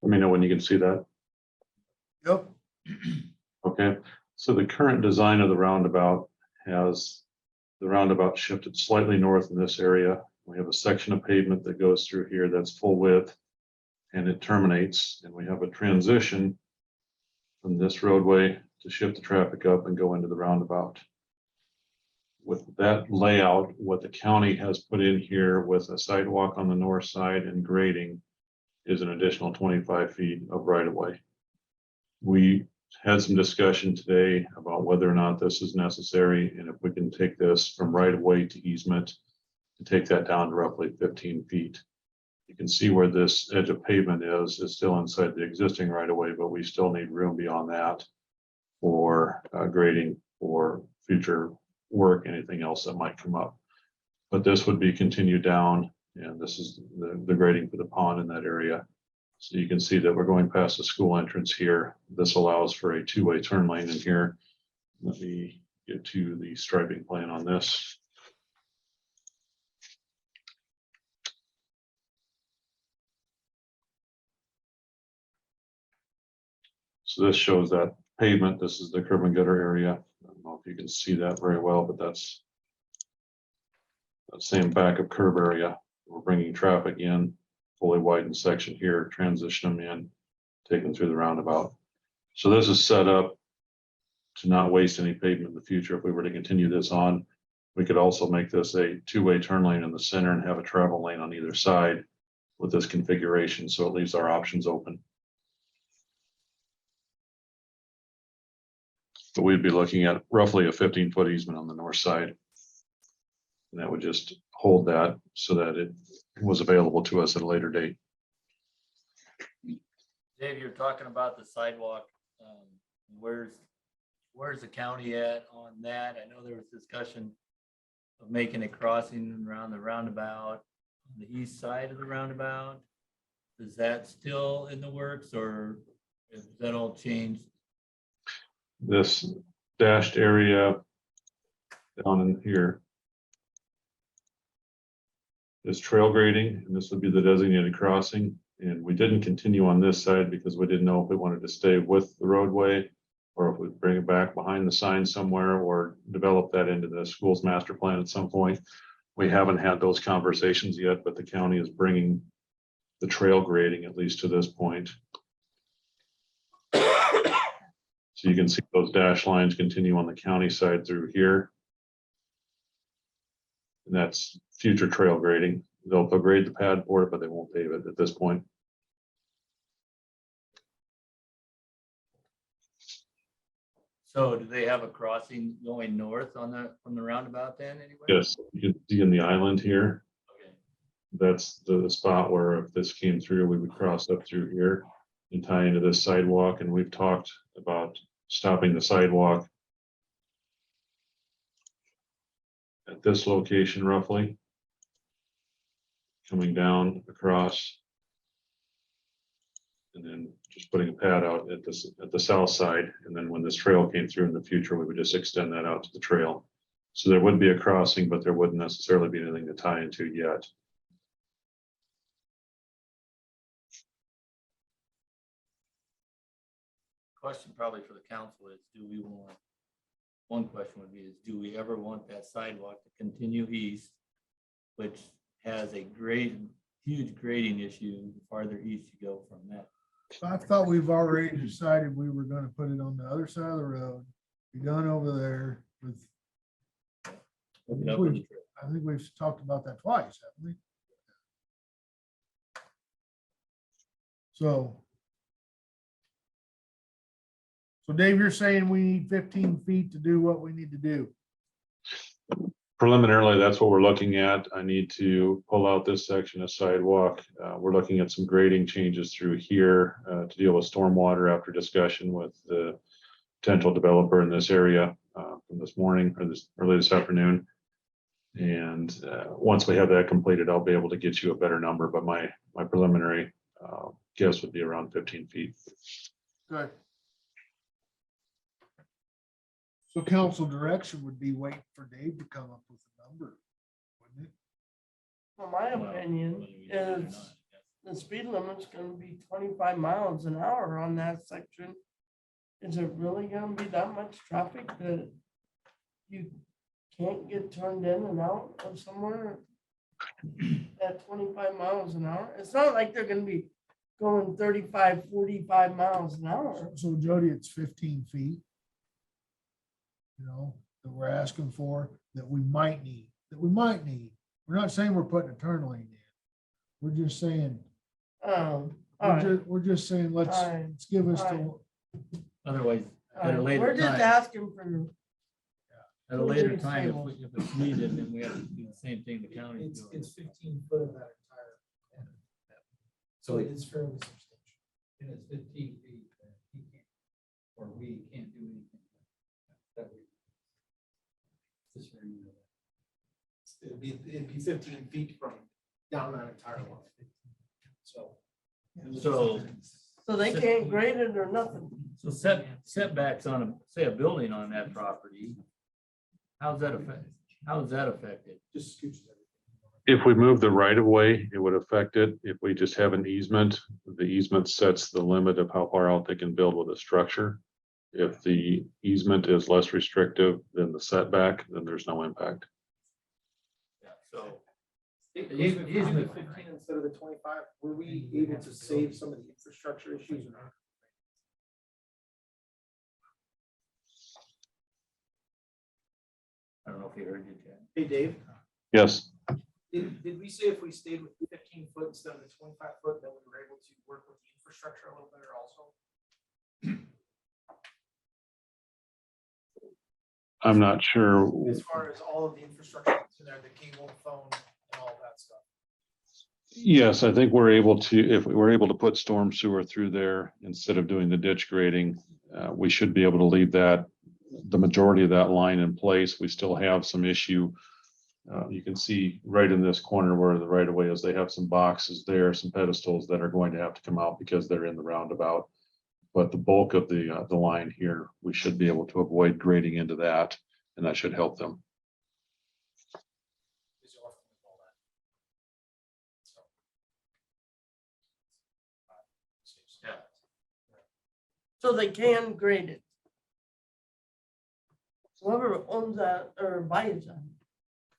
K: Let me know when you can see that.
A: Yep.
K: Okay, so the current design of the roundabout has the roundabout shifted slightly north in this area. We have a section of pavement that goes through here that's full width and it terminates, and we have a transition from this roadway to shift the traffic up and go into the roundabout. With that layout, what the county has put in here with a sidewalk on the north side and grading is an additional 25 feet of right of way. We had some discussion today about whether or not this is necessary and if we can take this from right of way to easement and take that down to roughly 15 feet. You can see where this edge of pavement is still inside the existing right of way, but we still need room beyond that for grading or future work, anything else that might come up. But this would be continued down, and this is the grading for the pond in that area. So you can see that we're going past the school entrance here. This allows for a two-way turn lane in here. Let me get to the striping plan on this. So this shows that pavement. This is the curb and gutter area. I don't know if you can see that very well, but that's that same backup curb area. We're bringing traffic in, fully widened section here, transition them in, take them through the roundabout. So this is set up to not waste any pavement in the future. If we were to continue this on, we could also make this a two-way turn lane in the center and have a travel lane on either side with this configuration. So it leaves our options open. But we'd be looking at roughly a 15-foot easement on the north side. And that would just hold that so that it was available to us at a later date.
H: Dave, you're talking about the sidewalk. Where's the county at on that? I know there was discussion of making a crossing around the roundabout, on the east side of the roundabout. Is that still in the works, or is that all changed?
K: This dashed area down in here is trail grading, and this would be the designated crossing. And we didn't continue on this side because we didn't know if we wanted to stay with the roadway or if we'd bring it back behind the sign somewhere or develop that into the school's master plan at some point. We haven't had those conversations yet, but the county is bringing the trail grading at least to this point. So you can see those dash lines continue on the county side through here. And that's future trail grading. They'll grade the pad for it, but they won't pave it at this point.
H: So do they have a crossing going north on from the roundabout then anyway?
K: Yes, you can see in the island here,
H: Okay.
K: that's the spot where if this came through, we would cross up through here and tie into this sidewalk. And we've talked about stopping the sidewalk at this location roughly, coming down across, and then just putting a pad out at the south side. And then when this trail came through in the future, we would just extend that out to the trail. So there would be a crossing, but there wouldn't necessarily be anything to tie into yet.
H: Question probably for the council is, one question would be is, do we ever want that sidewalk to continue east, which has a huge grading issue the farther east you go from that?
A: I thought we've already decided we were gonna put it on the other side of the road. Be done over there with,
H: Looking up in the trail.
A: I think we've talked about that twice, haven't we? So Dave, you're saying we need 15 feet to do what we need to do?
K: Preliminarily, that's what we're looking at. I need to pull out this section of sidewalk. We're looking at some grading changes through here to deal with stormwater after discussion with the potential developer in this area from this morning or this early this afternoon. And once we have that completed, I'll be able to get you a better number, but my preliminary guess would be around 15 feet.
A: Good. So council direction would be waiting for Dave to come up with a number, wouldn't it?
B: Well, my opinion is the speed limit's gonna be 25 miles an hour on that section. Is it really gonna be that much traffic that you can't get turned in and out of somewhere at 25 miles an hour? It's not like they're gonna be going 35, 45 miles an hour.
A: So Jody, it's 15 feet. You know, that we're asking for, that we might need. We're not saying we're putting a turn lane in. We're just saying,
B: All right,
A: we're just saying, let's
B: all right,
A: give us
B: all
A: the,
H: Otherwise,
B: all
H: at a
B: right.
H: later
B: We're just
H: time,
B: asking for,
H: at a later time, if it's needed, then we have to do the same thing the county.
L: It's 15 foot of that entire. end. So it is fairly substantial. And it's 15 feet that he can't, or we can't do anything. That we. Just so you know that. It'd be 15 feet from down that entire line.
B: so they can't grade it or nothing.
H: So setbacks on a building on that property, how's that affected?
L: Just scooch that.
K: If we move the right of way, it would affect it. If we just have an easement, the easement sets the limit of how far out they can build with a structure. If the easement is less restrictive than the setback, then there's no impact.
H: Yeah, so.
L: Even 15 instead of the 25, were we able to save some of the infrastructure issues or not?
H: I don't know if you heard you, Chad.
L: Hey, Dave,
K: Yes,
L: did we say if we stayed with 15 foot instead of the 25 foot, that we were able to work with the infrastructure a little better also?
K: I'm not sure.
L: As far as all of the infrastructure that's in there, the cable, phone, and all that stuff.
K: Yes, I think we're able to, if we were able to put storm sewer through there instead of doing the ditch grading, we should be able to leave that, the majority of that line in place. We still have some issue. You can see right in this corner where the right of way is, they have some boxes there, some pedestals that are going to have to come out because they're in the roundabout. But the bulk of the line here, we should be able to avoid grading into that, and that should help them.
H: Yeah.
B: So they can grade it. Whoever owns that or buys that,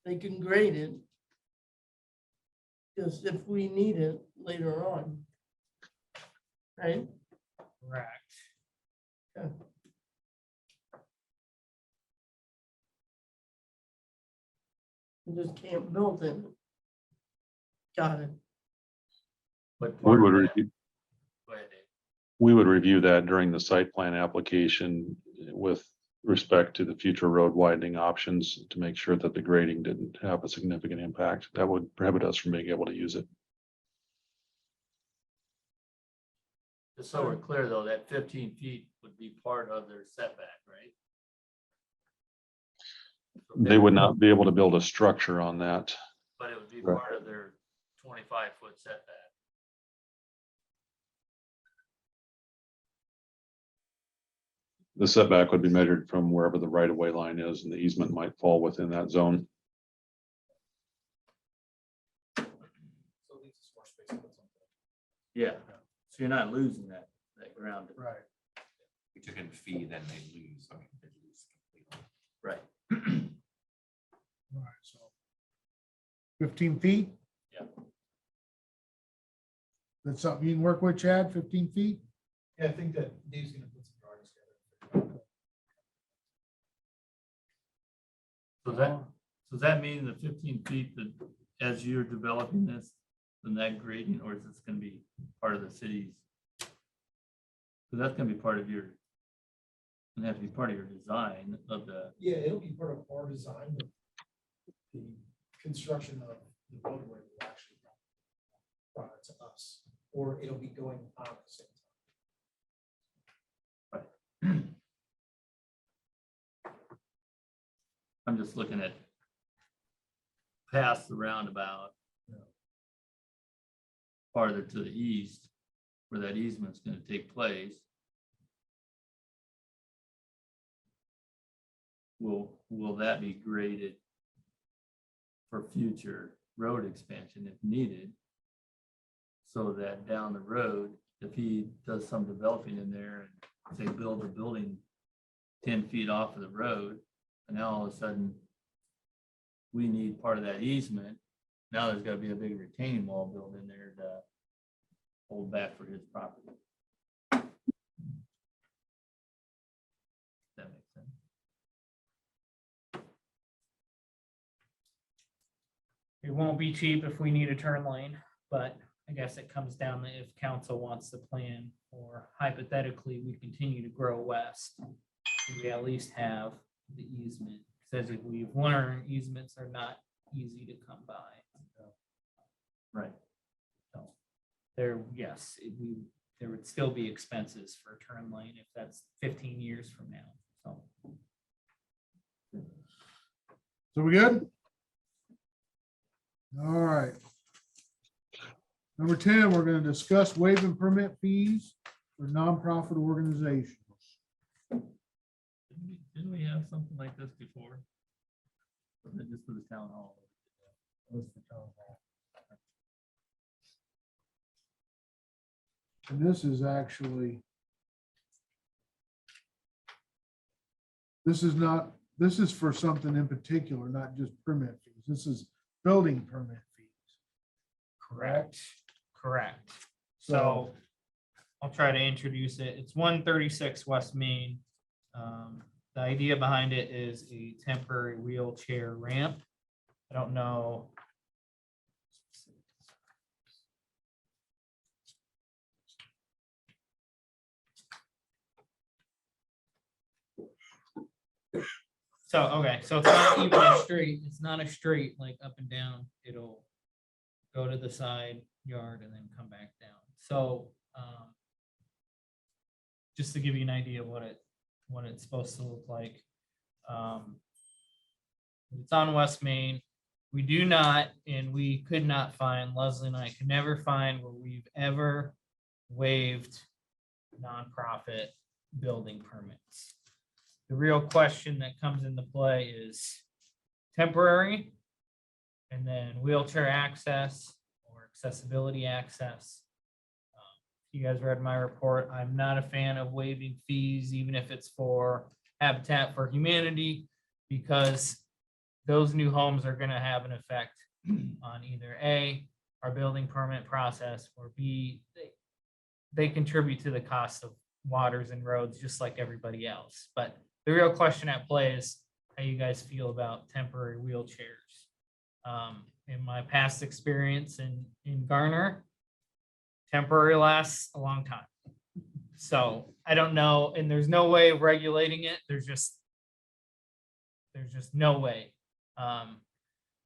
B: they can grade it. Just if we need it later on. Right?
E: Correct.
B: You just can't build it. Got it.
H: But
K: We
H: part
K: would
H: of that-
K: review,
H: go ahead, Dave.
K: we would review that during the site plan application with respect to the future road widening options to make sure that the grading didn't have a significant impact. That would prohibit us from being able to use it.
H: Just so we're clear though, that 15 feet would be part of their setback, right?
K: They would not be able to build a structure on that.
H: But it would be
K: Right.
H: part of their 25-foot setback.
K: The setback would be measured from wherever the right of way line is, and the easement might fall within that zone.
L: So it leaves us more space to put something.
H: Yeah, so you're not losing that ground.
A: right.
G: We took in fee, then they lose. I mean, they lose completely.
H: Right.
A: All right, so 15 feet?
H: Yeah.
A: That's something you can work with, Chad, 15 feet?
L: Yeah, I think that Dave's gonna put some drawings together.
H: Does that mean the 15 feet that as you're developing this, then that grading, or is this gonna be part of the city's? Because that's gonna be part of your, gonna have to be part of your design of the,
L: Yeah, it'll be part of our design, but the construction of the roadway will actually brought it to us, or it'll be going on at the same time.
H: I'm just looking at past the roundabout. Farther to the east, where that easement's gonna take place. Will that be graded for future road expansion if needed? So that down the road, if he does some developing in there and say build a building 10 feet off of the road, and now all of a sudden we need part of that easement. Now there's gotta be a big retaining wall built in there to hold back for his property. That makes sense.
E: It won't be cheap if we need a turn lane, but I guess it comes down to if council wants to plan, or hypothetically, we continue to grow west. We at least have the easement, because as we've learned, easements are not easy to come by.
H: Right.
E: So there, yes, there would still be expenses for a turn lane if that's 15 years from now, so.
A: So we good? All right. Number 10, we're going to discuss waiving permit fees for nonprofit organizations.
H: Didn't we have something like this before? Wasn't it just for the town hall?
A: And this is actually, this is for something in particular, not just permit fees. This is building permit fees.
E: Correct. Correct. So I'll try to introduce it. It's 136 West Main. The idea behind it is a temporary wheelchair ramp. I don't know. So, okay, so it's not even a straight, it's not a straight like up and down. It'll go to the side yard and then come back down. So just to give you an idea of what it's supposed to look like. It's on West Main. We do not, and we could not find, Leslie and I could never find where we've ever waived nonprofit building permits. The real question that comes into play is temporary, and then wheelchair access or accessibility access. You guys read my report. I'm not a fan of waiving fees, even if it's for Habitat for Humanity, because those new homes are going to have an effect on either A, our building permit process, or B, they contribute to the cost of waters and roads just like everybody else. But the real question at play is how you guys feel about temporary wheelchairs. In my past experience in Garner, temporary lasts a long time. So I don't know, and there's no way of regulating it. There's just no way.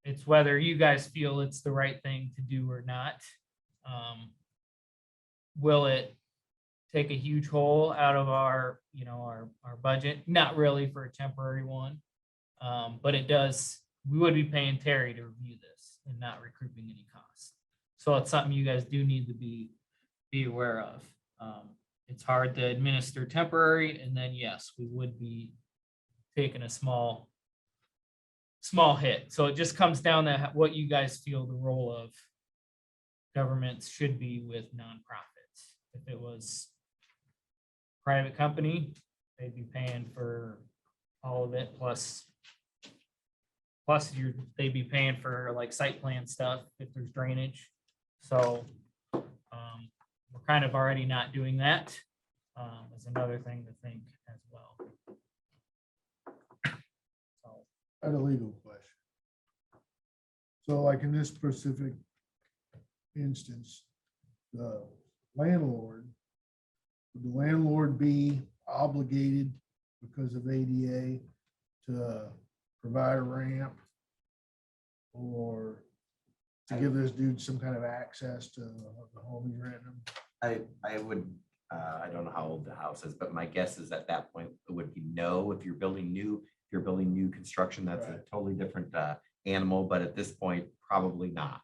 E: It's whether you guys feel it's the right thing to do or not. Will it take a huge hole out of our budget? Not really for a temporary one. But it does, we would be paying Terry to review this and not recouping any costs. So it's something you guys do need to be aware of. It's hard to administer temporary, and then yes, we would be taking a small hit. So it just comes down to what you guys feel the role of governments should be with nonprofits. If it was private company, they'd be paying for all of it, plus they'd be paying for like site plan stuff if there's drainage. So we're kind of already not doing that. Is another thing to think as well. So,
A: I had a legal question. So like in this specific instance, the landlord, would the landlord be obligated because of ADA to provide a ramp or to give this dude some kind of access to the home he's renting him?
G: I would, I don't know how old the house is, but my guess is at that point, it would be no. If you're building new construction, that's a
A: Right.
G: totally different animal, but at this point, probably not.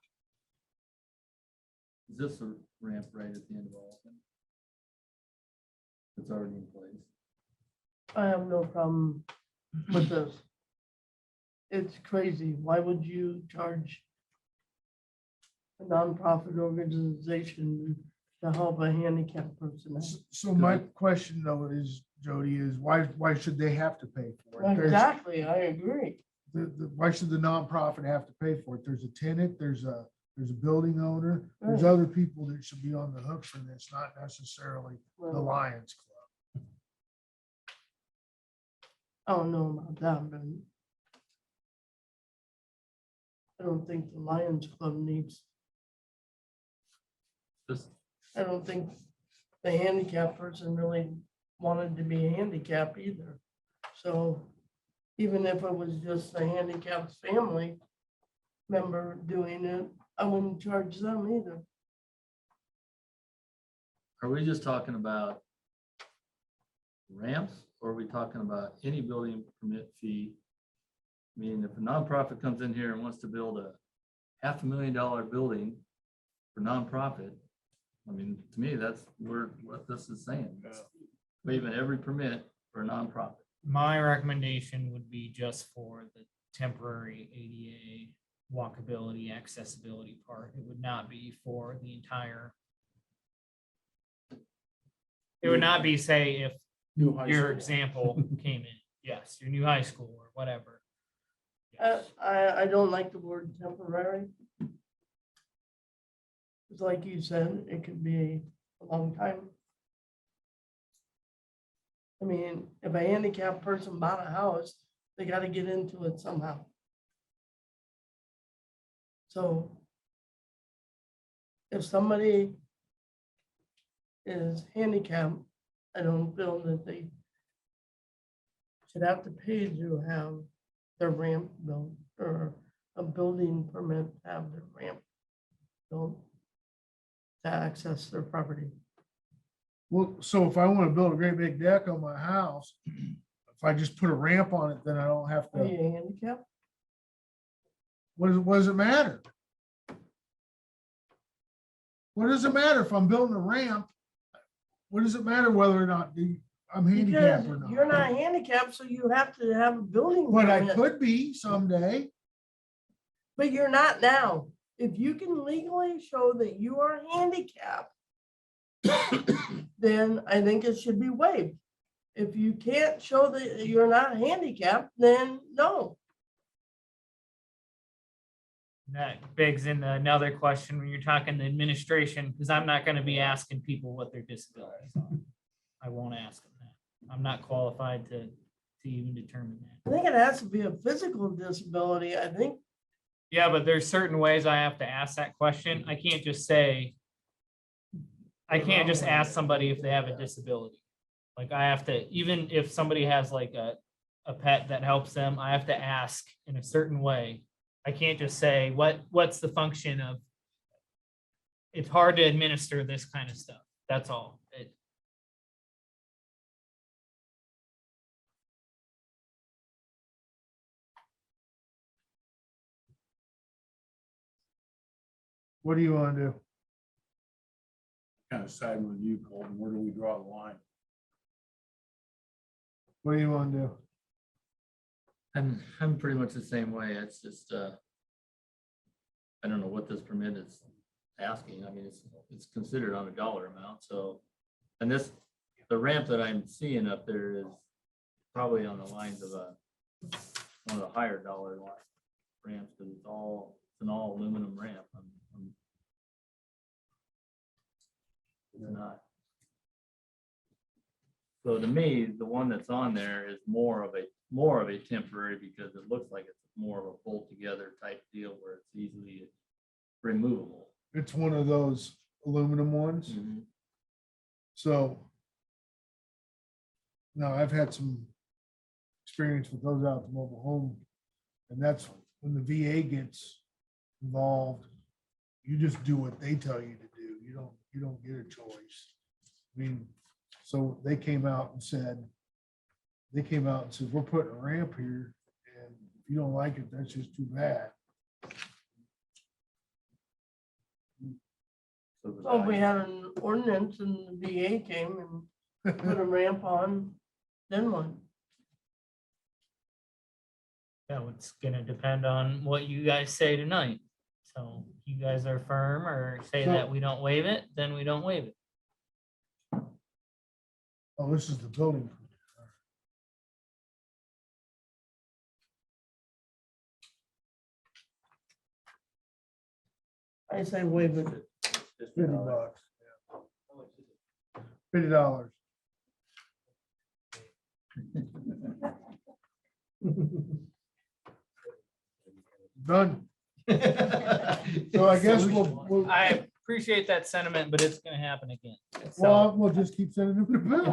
H: Is this a ramp right at the end of all of them? It's already in place.
B: I have no problem with this. It's crazy. Why would you charge a nonprofit organization to help a handicapped person out?
A: So my question though is, Jody, is why should they have to pay for it?
B: Exactly, I agree.
A: Why should the nonprofit have to pay for it? There's a tenant, there's a building owner, there's
B: Right.
A: other people that should be on the hook for this, not necessarily the
B: Well,
A: Lions Club.
B: I don't know about that, but I don't think the Lions Club needs,
H: This,
B: I don't think the handicapped person really wanted to be handicapped either. So even if it was just the handicapped family member doing it, I wouldn't charge them either.
H: are we just talking about ramps, or are we talking about any building permit fee? I mean, if a nonprofit comes in here and wants to build a $500,000 building for nonprofit, I mean, to me, that's what this is saying. Waiving every permit for a nonprofit.
E: My recommendation would be just for the temporary ADA walkability, accessibility part. It would not be for the entire. It would not be, say, if your example came in, yes, your new high school or whatever. Yes.
B: I don't like the word temporary. It's like you said, it could be a long time. I mean, if a handicapped person bought a house, they gotta get into it somehow. So if somebody is handicapped, I don't feel that they should have to pay to have their ramp built or a building permit to have their ramp built to access their property.
A: Well, so if I want to build a great big deck on my house, if I just put a ramp on it, then I don't have
B: Are
A: to,
B: you handicapped?
A: what does it matter? What does it matter if I'm building a ramp? What does it matter whether or not I'm
B: Because
A: handicapped or not?
B: you're not handicapped, so you have to have a building
A: But I
B: permit,
A: could be someday.
B: but you're not now. If you can legally show that you are handicapped, then I think it should be waived. If you can't show that you're not handicapped, then no.
E: That begs into another question when you're talking the administration, because I'm not gonna be asking people what their disabilities are. I won't ask them that. I'm not qualified to even determine that.
B: I think it has to be a physical disability. I think
E: Yeah, but there's certain ways I have to ask that question. I can't just say. I can't just ask somebody if they have a disability. Like I have to, even if somebody has like a pet that helps them, I have to ask in a certain way. I can't just say, what's the function of? It's hard to administer this kind of stuff. That's all.
A: What do you want to do?
L: Kind of side with you, Colton. Where do we draw the line?
A: What do you want to do?
H: I'm pretty much the same way. It's just, I don't know what this permit is asking. I mean, it's considered on a dollar amount, so. And the ramp that I'm seeing up there is probably on the lines of one of the higher dollar ramps, because it's an all aluminum ramp. It's not. So to me, the one that's on there is more of a temporary, because it looks like it's more of a bolt together type deal where it's easily removable.
A: It's one of those aluminum ones. So. No, I've had some experience with those out at the mobile home. And that's when the VA gets involved, you just do what they tell you to do. You don't get a choice. I mean, so they came out and said, we're putting a ramp here, and if you don't like it, that's just too bad.
B: So we had an ordinance and the VA came and put a ramp on, then what?
E: Yeah, it's gonna depend on what you guys say tonight. So if you guys are firm or say
A: So-
E: that we don't waive it, then we don't waive it.
A: Oh, this is the building.
B: I say waive it.
A: $50. $50. Done. So I guess we'll,
E: I appreciate that sentiment, but it's gonna happen again. So,
A: well, we'll just keep sending them the bill.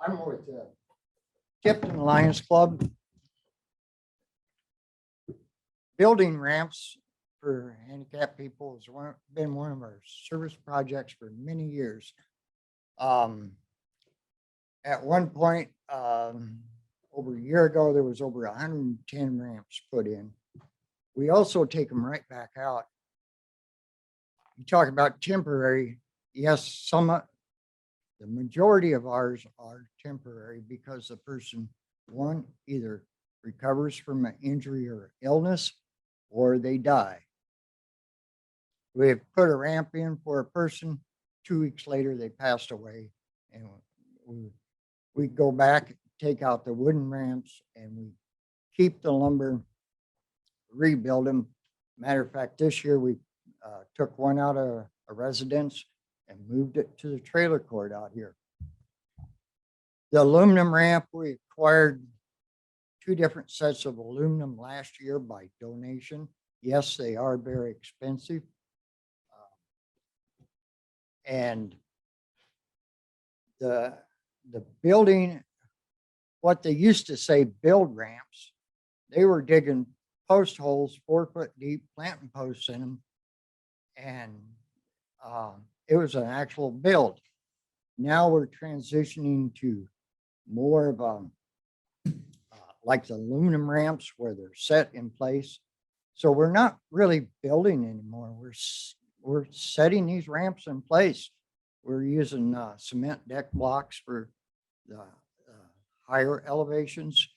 L: I'm with Tipton Lions Club. Building ramps for handicapped people has been one of our service projects for many years. At one point, over a year ago, there was over 110 ramps put in. We also take them right back out. You talk about temporary, yes, the majority of ours are temporary because the person, one, either recovers from an injury or illness, or they die. We have put a ramp in for a person, 2 weeks later, they passed away. And we go back, take out the wooden ramps, and we keep the lumber, rebuild them. Matter of fact, this year we took one out of a residence and moved it to the trailer court out here. The aluminum ramp, we acquired 2 different sets of aluminum last year by donation. Yes, they are very expensive. And the building, what they used to say build ramps, they were digging post holes 4 foot deep, planting posts in them. And it was an actual build. Now we're transitioning to more of a, like the aluminum ramps where they're set in place. So we're not really building anymore. We're setting these ramps in place. We're using cement deck blocks for the higher elevations.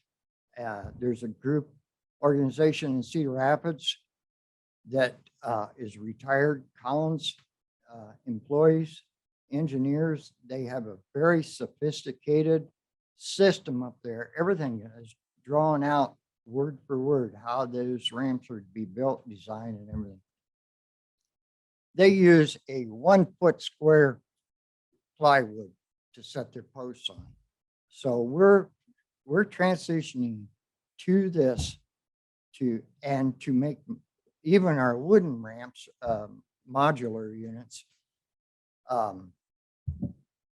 L: There's a group organization in Cedar Rapids that is retired Collins employees, engineers. They have a very sophisticated system up there. Everything is drawn out word for word, how those ramps are to be built, designed, and everything. They use a 1 foot square plywood to set their posts on. So we're transitioning to this to make even our wooden ramps, modular units.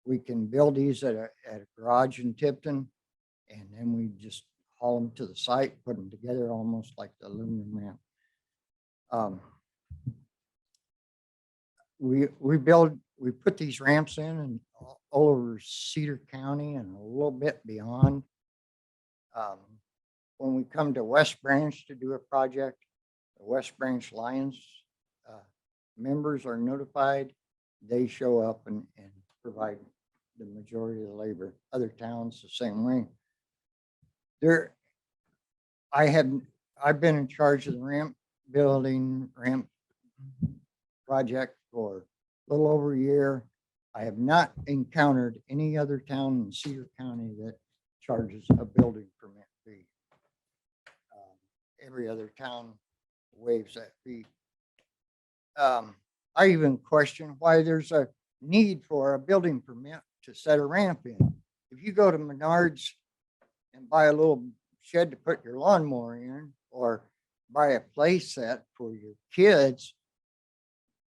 L: We can build these at a garage in Tipton, and then we just haul them to the site, put them together almost like the aluminum ramp. We put these ramps in and all over Cedar County and a little bit beyond. When we come to West Branch to do a project, the West Branch Lions members are notified. They show up and provide the majority of the labor. Other towns the same way. I've been in charge of the ramp project for a little over a year. I have not encountered any other town in Cedar County that charges a building permit fee. Every other town waives that fee. I even question why there's a need for a building permit to set a ramp in. If you go to Menards and buy a little shed to put your lawnmower in, or
B: buy a play set for your kids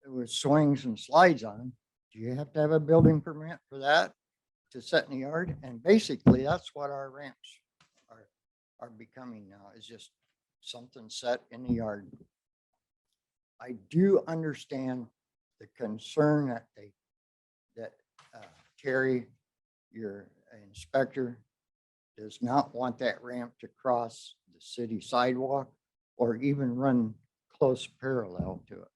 B: with swings and slides on them, do you have to have a building permit for that to set in the yard? And basically, that's what our ramps are becoming now, is just something set in the yard. I do understand the concern that Terry, your inspector, does not want that ramp to cross the city sidewalk or even run close parallel to it.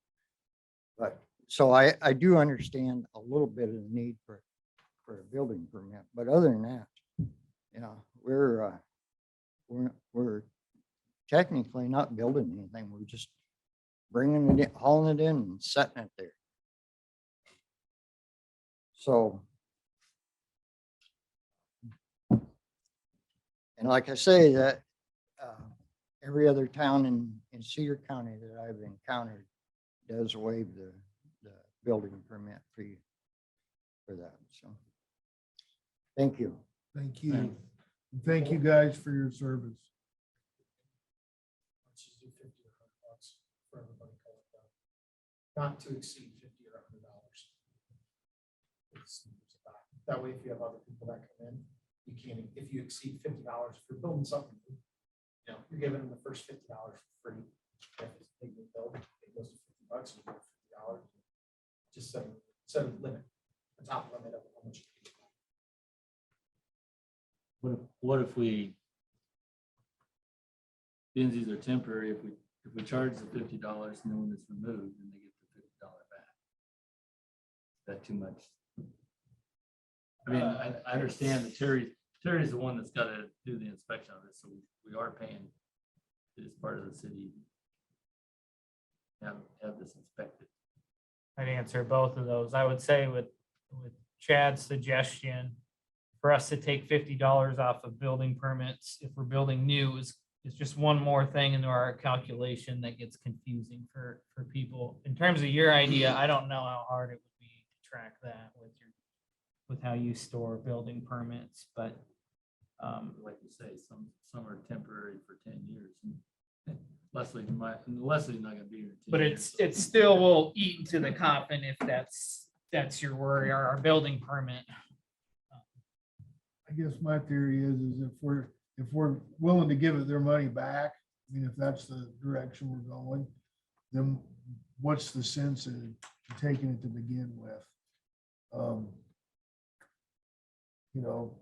B: But, so I do understand a little bit of the need for a building permit, but other than that, you know, we're technically not building anything. We're just bringing it in, hauling it in and setting it there. So, and like I say, that every other town in Cedar County that I've encountered does waive the building permit fee for that. So, thank you.
A: Thank you. And thank you guys for your service.
L: Let's just do 50 or $100 for everybody. Not to exceed $50 or $100. That way, if you have other people that come in, you can't, if you exceed $50, if you're building something, you know, you're giving them the first $50 for free. If it's a big build, it goes to $50, you get $50. Just set a limit, a top limit of how much you can.
H: What if we, being these are temporary, if we charge the $50 and then when it's removed, then they get the $50 back? Is that too much? I mean, I understand that Terry's the one that's got to do the inspection of this, so we are paying as part of the city. Have this inspected.
E: I'd answer both of those. I would say with Chad's suggestion, for us to take $50 off of building permits, if we're building new, is just one more thing into our calculation that gets confusing for people. In terms of your idea, I don't know how hard it would be to track that with how you store building permits, but
H: Like you say, some are temporary for 10 years. Leslie's not gonna be here. 10
E: but
H: years,
E: it still will eat into the coffin if that's your worry, or our building permit.
A: I guess my theory is if we're willing to give it their money back, I mean, if that's the direction we're going, then what's the sense of taking it to begin with? You know,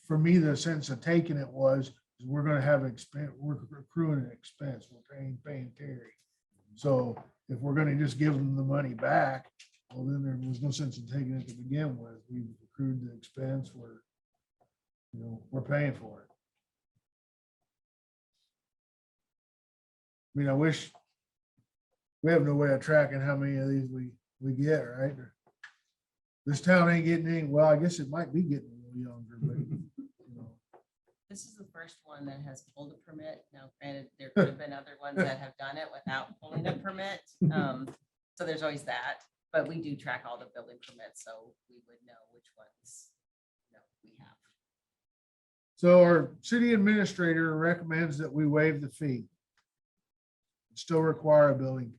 A: for me, the sense of taking it was, is we're gonna have expense, we're accruing an expense, we're paying Terry. So if we're gonna just give them the money back, well, then there was no sense in taking it to begin with. We've accrued the expense, we're paying for it. I mean, I wish we have no way of tracking how many of these we get, right? This town ain't getting any, well, I guess it might be getting a little younger, but you know.
C: This is the first one that has pulled a permit. Now, granted, there could have been other ones that have done it without pulling a permit. So there's always that, but we do track all the building permits, so we would know which ones, we have.
A: So our city administrator recommends that we waive the fee. Still require a building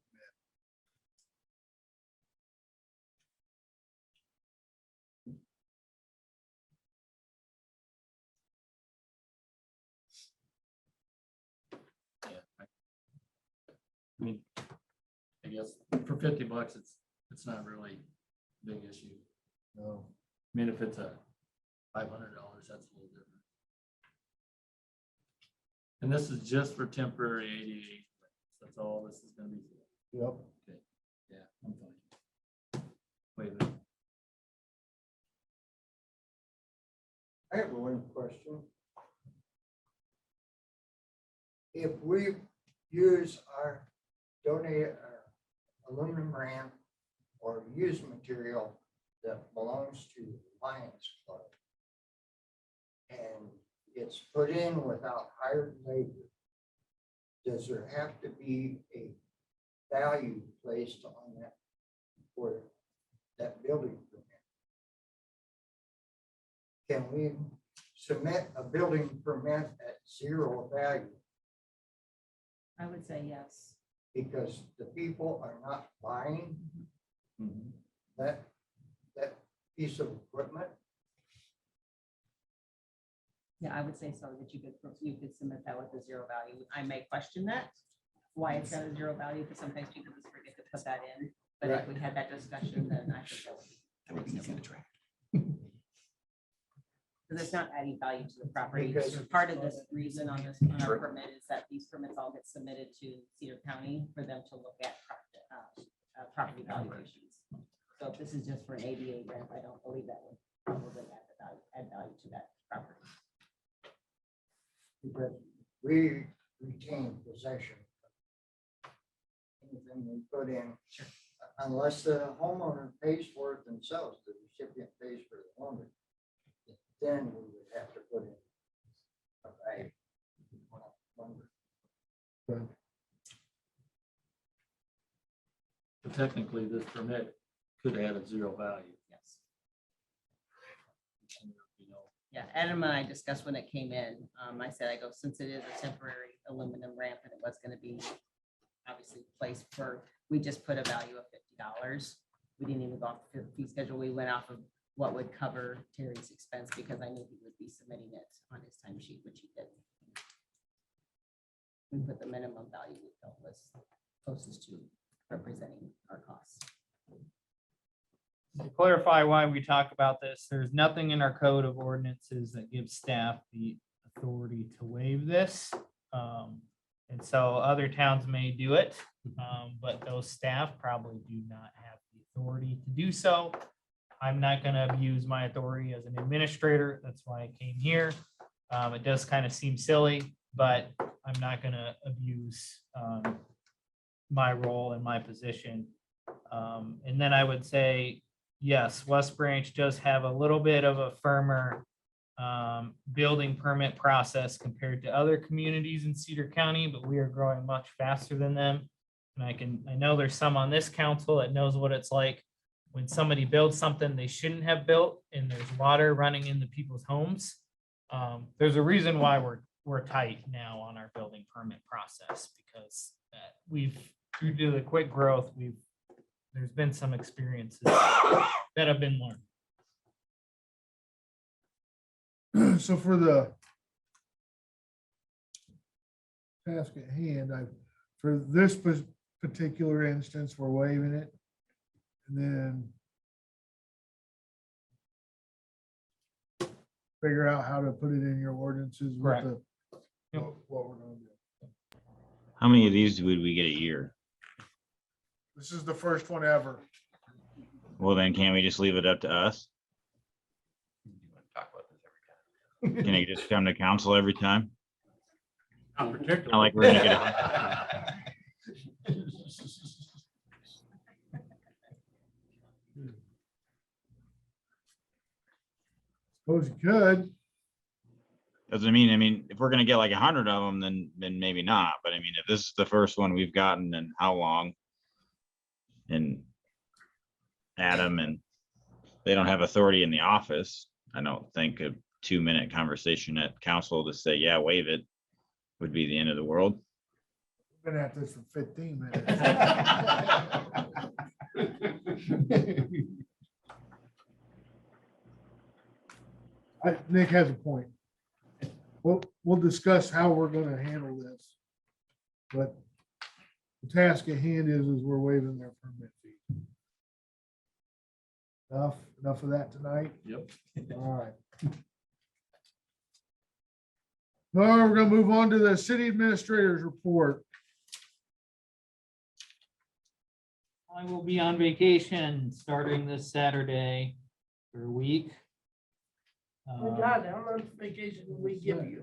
H: I mean, I guess for $50, it's not really a big issue.
A: No.
H: I mean, if it's a $500, that's a little different. And this is just for temporary ADA. That's all this is gonna be.
A: Yep.
H: Okay. Yeah, I'm fine. Wait a minute.
B: I have one question. If we use our donate our aluminum ramp or used material that belongs to the Lions Club and it's put in without hired labor, does there have to be a value placed on that for that building permit? Can we submit a building permit at zero value?
C: I would say yes.
B: Because the people are not buying that piece of equipment.
C: Yeah, I would say so, that you could submit that with a zero value. I may question that, why it's got a zero value, because sometimes people just forget to put that in. But if we had that discussion, then I think that would be.
G: That would be easy to track.
C: Because it's not adding value to the property.
B: Because-
C: Part of this reason on our
G: Sure.
C: permit is that these permits all get submitted to Cedar County for them to look at property valuations. So if this is just for an ADA ramp, I don't believe that would probably add value to that property.
B: Because we retain possession. Anything we put in, unless the homeowner pays for it themselves, the recipient pays for the owner, then we would have to put in a value.
H: But technically, this permit could add a zero value.
C: Yes.
H: You know,
C: Yeah, Adam and I discussed when it came in. I said, since it is a temporary aluminum ramp and it was gonna be obviously placed for, we just put a value of $50. We didn't even go off the fee schedule. We went off of what would cover Terry's expense because I knew he would be submitting it on his timesheet, which he did. We put the minimum value we felt was closest to representing our costs.
E: To clarify why we talk about this, there's nothing in our code of ordinances that gives staff the authority to waive this. And so other towns may do it, but those staff probably do not have the authority to do so. I'm not going to abuse my authority as an administrator. That's why I came here. It does kind of seem silly, but I'm not going to abuse my role and my position. And then I would say, yes, West Branch does have a little bit of a firmer building permit process compared to other communities in Cedar County, but we are growing much faster than them. And I know there's some on this council that knows what it's like when somebody builds something they shouldn't have built and there's water running into people's homes. There's a reason why we're tight now on our building permit process, because due to the quick growth, there's been some experiences that have been learned.
A: So for the task at hand, for this particular instance, we're waiving it. And then figure out how to put it in your ordinances. with
E: Correct.
A: the-
E: Yep.
A: What we're gonna do.
D: How many of these would we get a year?
A: This is the first one ever.
D: Well, then can't we just leave it up to us?
G: You want to talk about this every time.
D: Can it just come to council every time?
H: Not particularly.
D: Not like we're gonna get a
A: Suppose you could.
D: Doesn't mean, I mean, if we're gonna get like 100 of them, then maybe not. But I mean, if this is the first one we've gotten, then how long? And Adam, and they don't have authority in the office. I don't think a 2-minute conversation at council to say, yeah, waive it would be the end of the world.
A: Been at this for 15 minutes. Nick has a point. We'll discuss how we're gonna handle this. But the task at hand is we're waiving their permit fee. Enough of that tonight?
H: Yep.
A: All right. All right, we're gonna move on to the city administrator's report.
E: I will be on vacation starting this Saturday for a week.
L: Oh, God, how much vacation will we give you?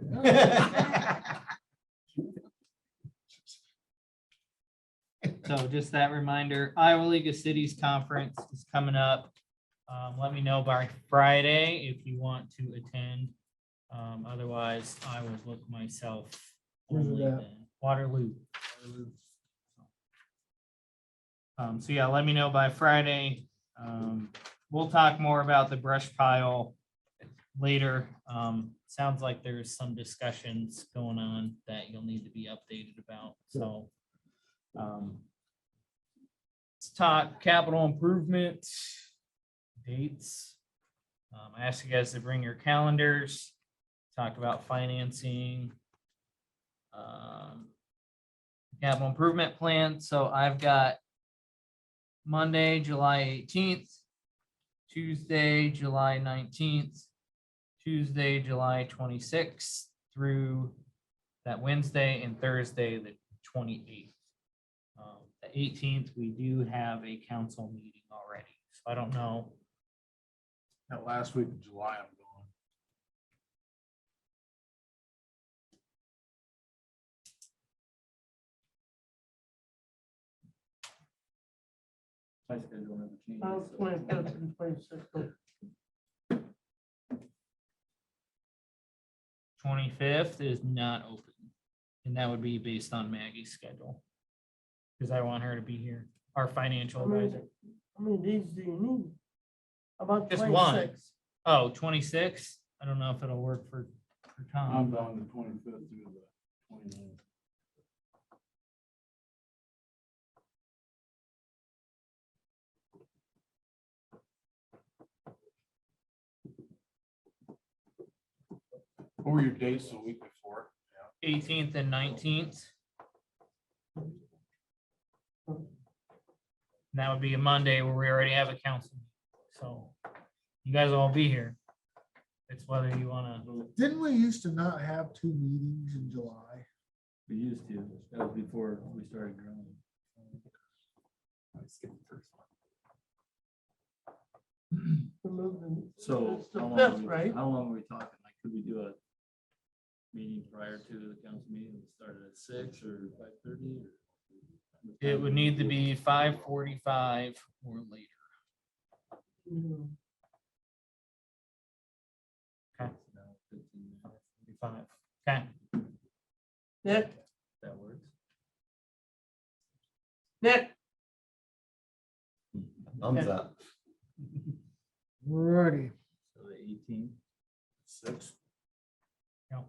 E: So just that reminder, Iowa League of Cities Conference is coming up. Let me know by Friday if you want to attend. Otherwise, I will book myself.
A: Where's it
E: only
A: at?
E: then. Waterloo. So yeah, let me know by Friday. We'll talk more about the brush pile later. Sounds like there's some discussions going on that you'll need to be updated about, so. Let's talk capital improvement dates. I asked you guys to bring your calendars, talk about financing. Capital improvement plan, so I've got Monday, July 18th, Tuesday, July 19th, Tuesday, July 26th through that Wednesday and Thursday, the 28th. The 18th, we do have a council meeting already, so I don't know.
A: That last week of July, I'm going.
H: My schedule never changes.
B: About
H: so-
B: 25th and 26th.
E: 25th is not open, and that would be based on Maggie's schedule. Because I want her to be here, our financial advisor.
B: How many days do you need? About
E: Just one.
B: 26.
E: Oh, 26? I don't know if it'll work for Tom.
A: gone the 25th through the 29th. What were your dates the week before?
E: 18th and 19th. And that would be a Monday where we already have a council. So you guys will all be here. It's whether you want to.
A: Didn't we used to not have 2 meetings in July?
H: We used to, that was before we started growing.
B: Remove them.
H: So
B: It's the
H: how long
B: 5th,
H: are we-
B: right?
H: How long are we talking? Like, could we do a meeting prior to the council meeting? We started at 6 or 5:30?
E: It would need to be 5:45 or later.
B: Mm,
E: Okay. 5. Okay.
B: Nick,
H: That works.
B: Nick,
G: Thumbs up.
A: Alrighty.
H: So the 18th.
A: 6.
E: No.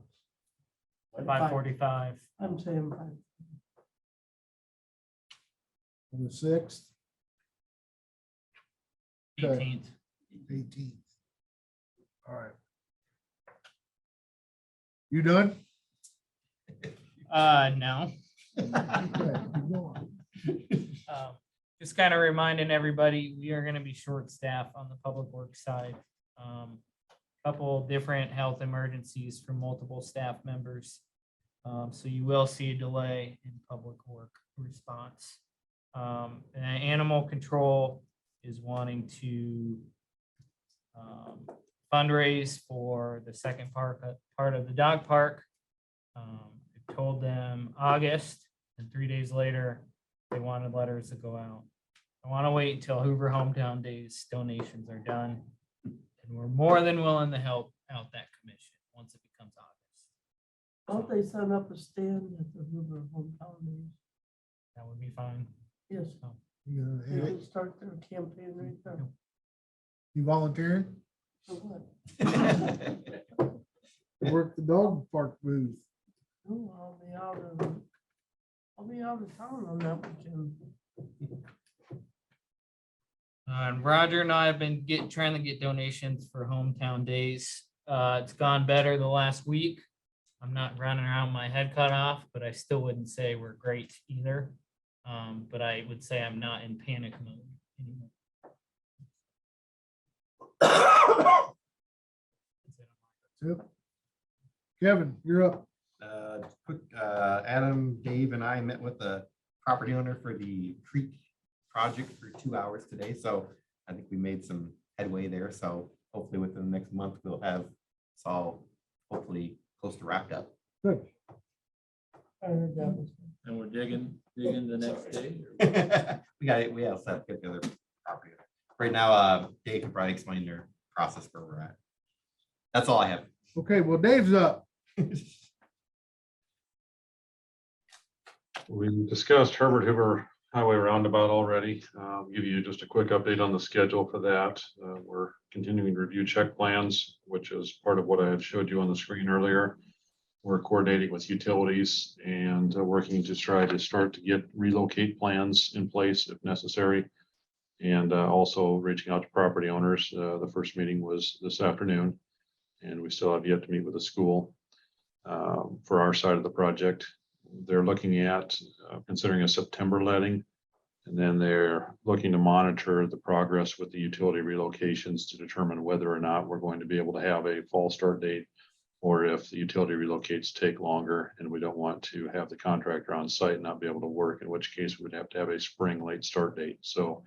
E: 5:45.
B: I'm saying 5.
A: On the 6th,
E: 18th.
A: 18th. All right. You done?
E: No.
A: Okay, keep going.
E: Just kind of reminding everybody, we are going to be short staffed on the public works side. Couple different health emergencies for multiple staff members. So you will see a delay in public work response. And animal control is wanting to fundraise for the second part of the dog park. I told them August, and 3 days later, they wanted letters to go out. I want to wait until Hoover Hometown Days donations are done. And we're more than willing to help out that commission once it becomes August.
B: Don't they set up a stand at the Hoover Hometown Days?
E: That would be fine.
B: Yes,
A: You
B: they
A: gonna-
B: can start their campaign right there.
A: you volunteering?
B: For what?
A: To work the dog park booth.
B: No, I'll be out of town on that weekend.
E: And Roger and I have been trying to get donations for hometown days. It's gone better the last week. I'm not running around with my head cut off, but I still wouldn't say we're great either. But I would say I'm not in panic mode anymore.
A: Yep. Kevin, you're up.
G: Adam, Dave, and I met with the property owner for the creek project for 2 hours today, so I think we made some headway there, so hopefully within the next month, we'll have it's all hopefully close to wrapped up.
A: Good.
B: I heard that was.
H: And we're digging the next day.
G: We have set up the other property. Right now, Dave can probably explain their process where we're at. That's all I have.
A: Okay, well, Dave's up.
K: We discussed Herbert Hoover highway roundabout already. Give you just a quick update on the schedule for that. We're continuing to review check plans, which is part of what I had showed you on the screen earlier. We're coordinating with utilities and working to try to start to get relocate plans in place if necessary. And also reaching out to property owners. The first meeting was this afternoon, and we still have yet to meet with the school for our side of the project. They're looking at considering a September letting. And then they're looking to monitor the progress with the utility relocations to determine whether or not we're going to be able to have a fall start date, or if the utility relocates take longer and we don't want to have the contractor on site and not be able to work, in which case we would have to have a spring late start date. So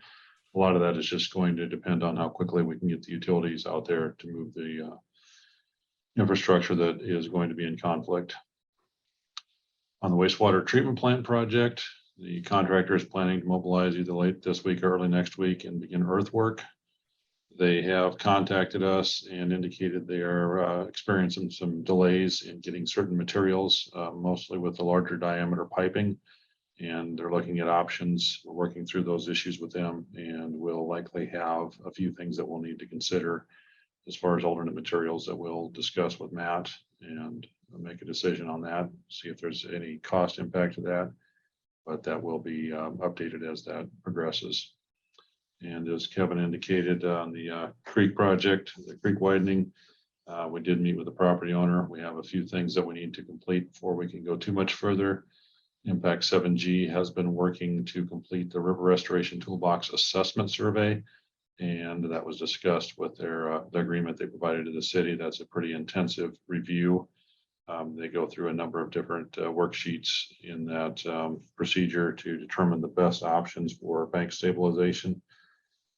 K: a lot of that is just going to depend on how quickly we can get the utilities out there to move the infrastructure that is going to be in conflict. On the wastewater treatment plant project, the contractor is planning to mobilize either late this week or early next week and begin earthwork. They have contacted us and indicated they are experiencing some delays in getting certain materials, mostly with the larger diameter piping. And they're looking at options. We're working through those issues with them, and we'll likely have a few things that we'll need to consider as far as alternate materials that we'll discuss with Matt and make a decision on that, see if there's any cost impact to that. But that will be updated as that progresses. And as Kevin indicated on the creek project, the creek widening, we did meet with the property owner. We have a few things that we need to complete before we can go too much further. Impact 7G has been working to complete the River Restoration Toolbox Assessment Survey. And that was discussed with their the agreement they provided to the city. That's a pretty intensive review. They go through a number of different worksheets in that procedure to determine the best options for bank stabilization.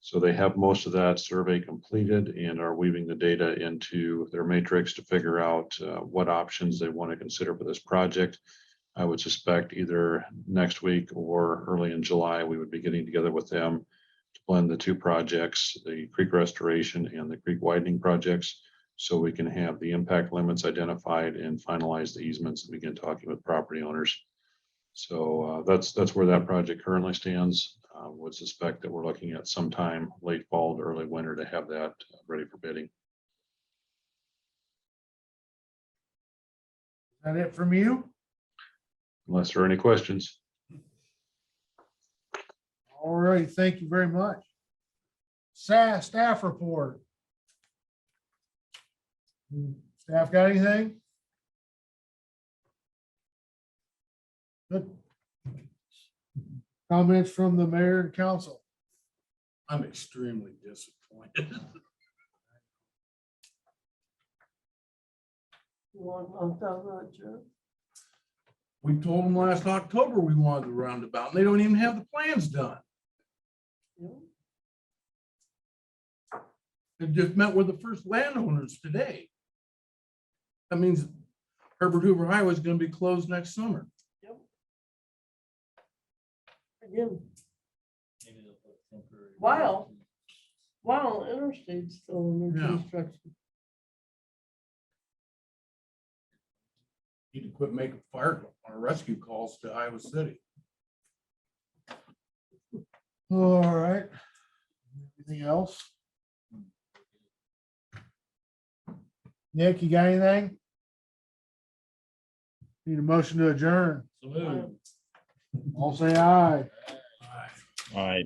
K: So they have most of that survey completed and are weaving the data into their matrix to figure out what options they want to consider for this project. I would suspect either next week or early in July, we would be getting together with them to blend the two projects, the creek restoration and the creek widening projects, so we can have the impact limits identified and finalize the easements and begin talking with property owners. So that's where that project currently stands. Would suspect that we're looking at sometime late fall to early winter to have that ready for bidding.
A: Is that it from you?
K: Unless there are any questions.
A: All right, thank you very much. Staff report. Staff got anything? Good. Comments from the mayor and council?
B: I'm extremely disappointed. We told them last October we wanted the roundabout, and they don't even have the plans done. They just met with the first landowners today. That means Herbert Hoover Highway is gonna be closed next summer.
H: Maybe they'll put temporary-
M: Wow. Wow, interstate's still in
B: Yeah.
M: construction.
B: Need to quit making fire or rescue calls to Iowa City.
A: All right. Anything else? Nick, you got anything? Need a motion to adjourn.
H: So moved.
A: All say aye.
D: All right.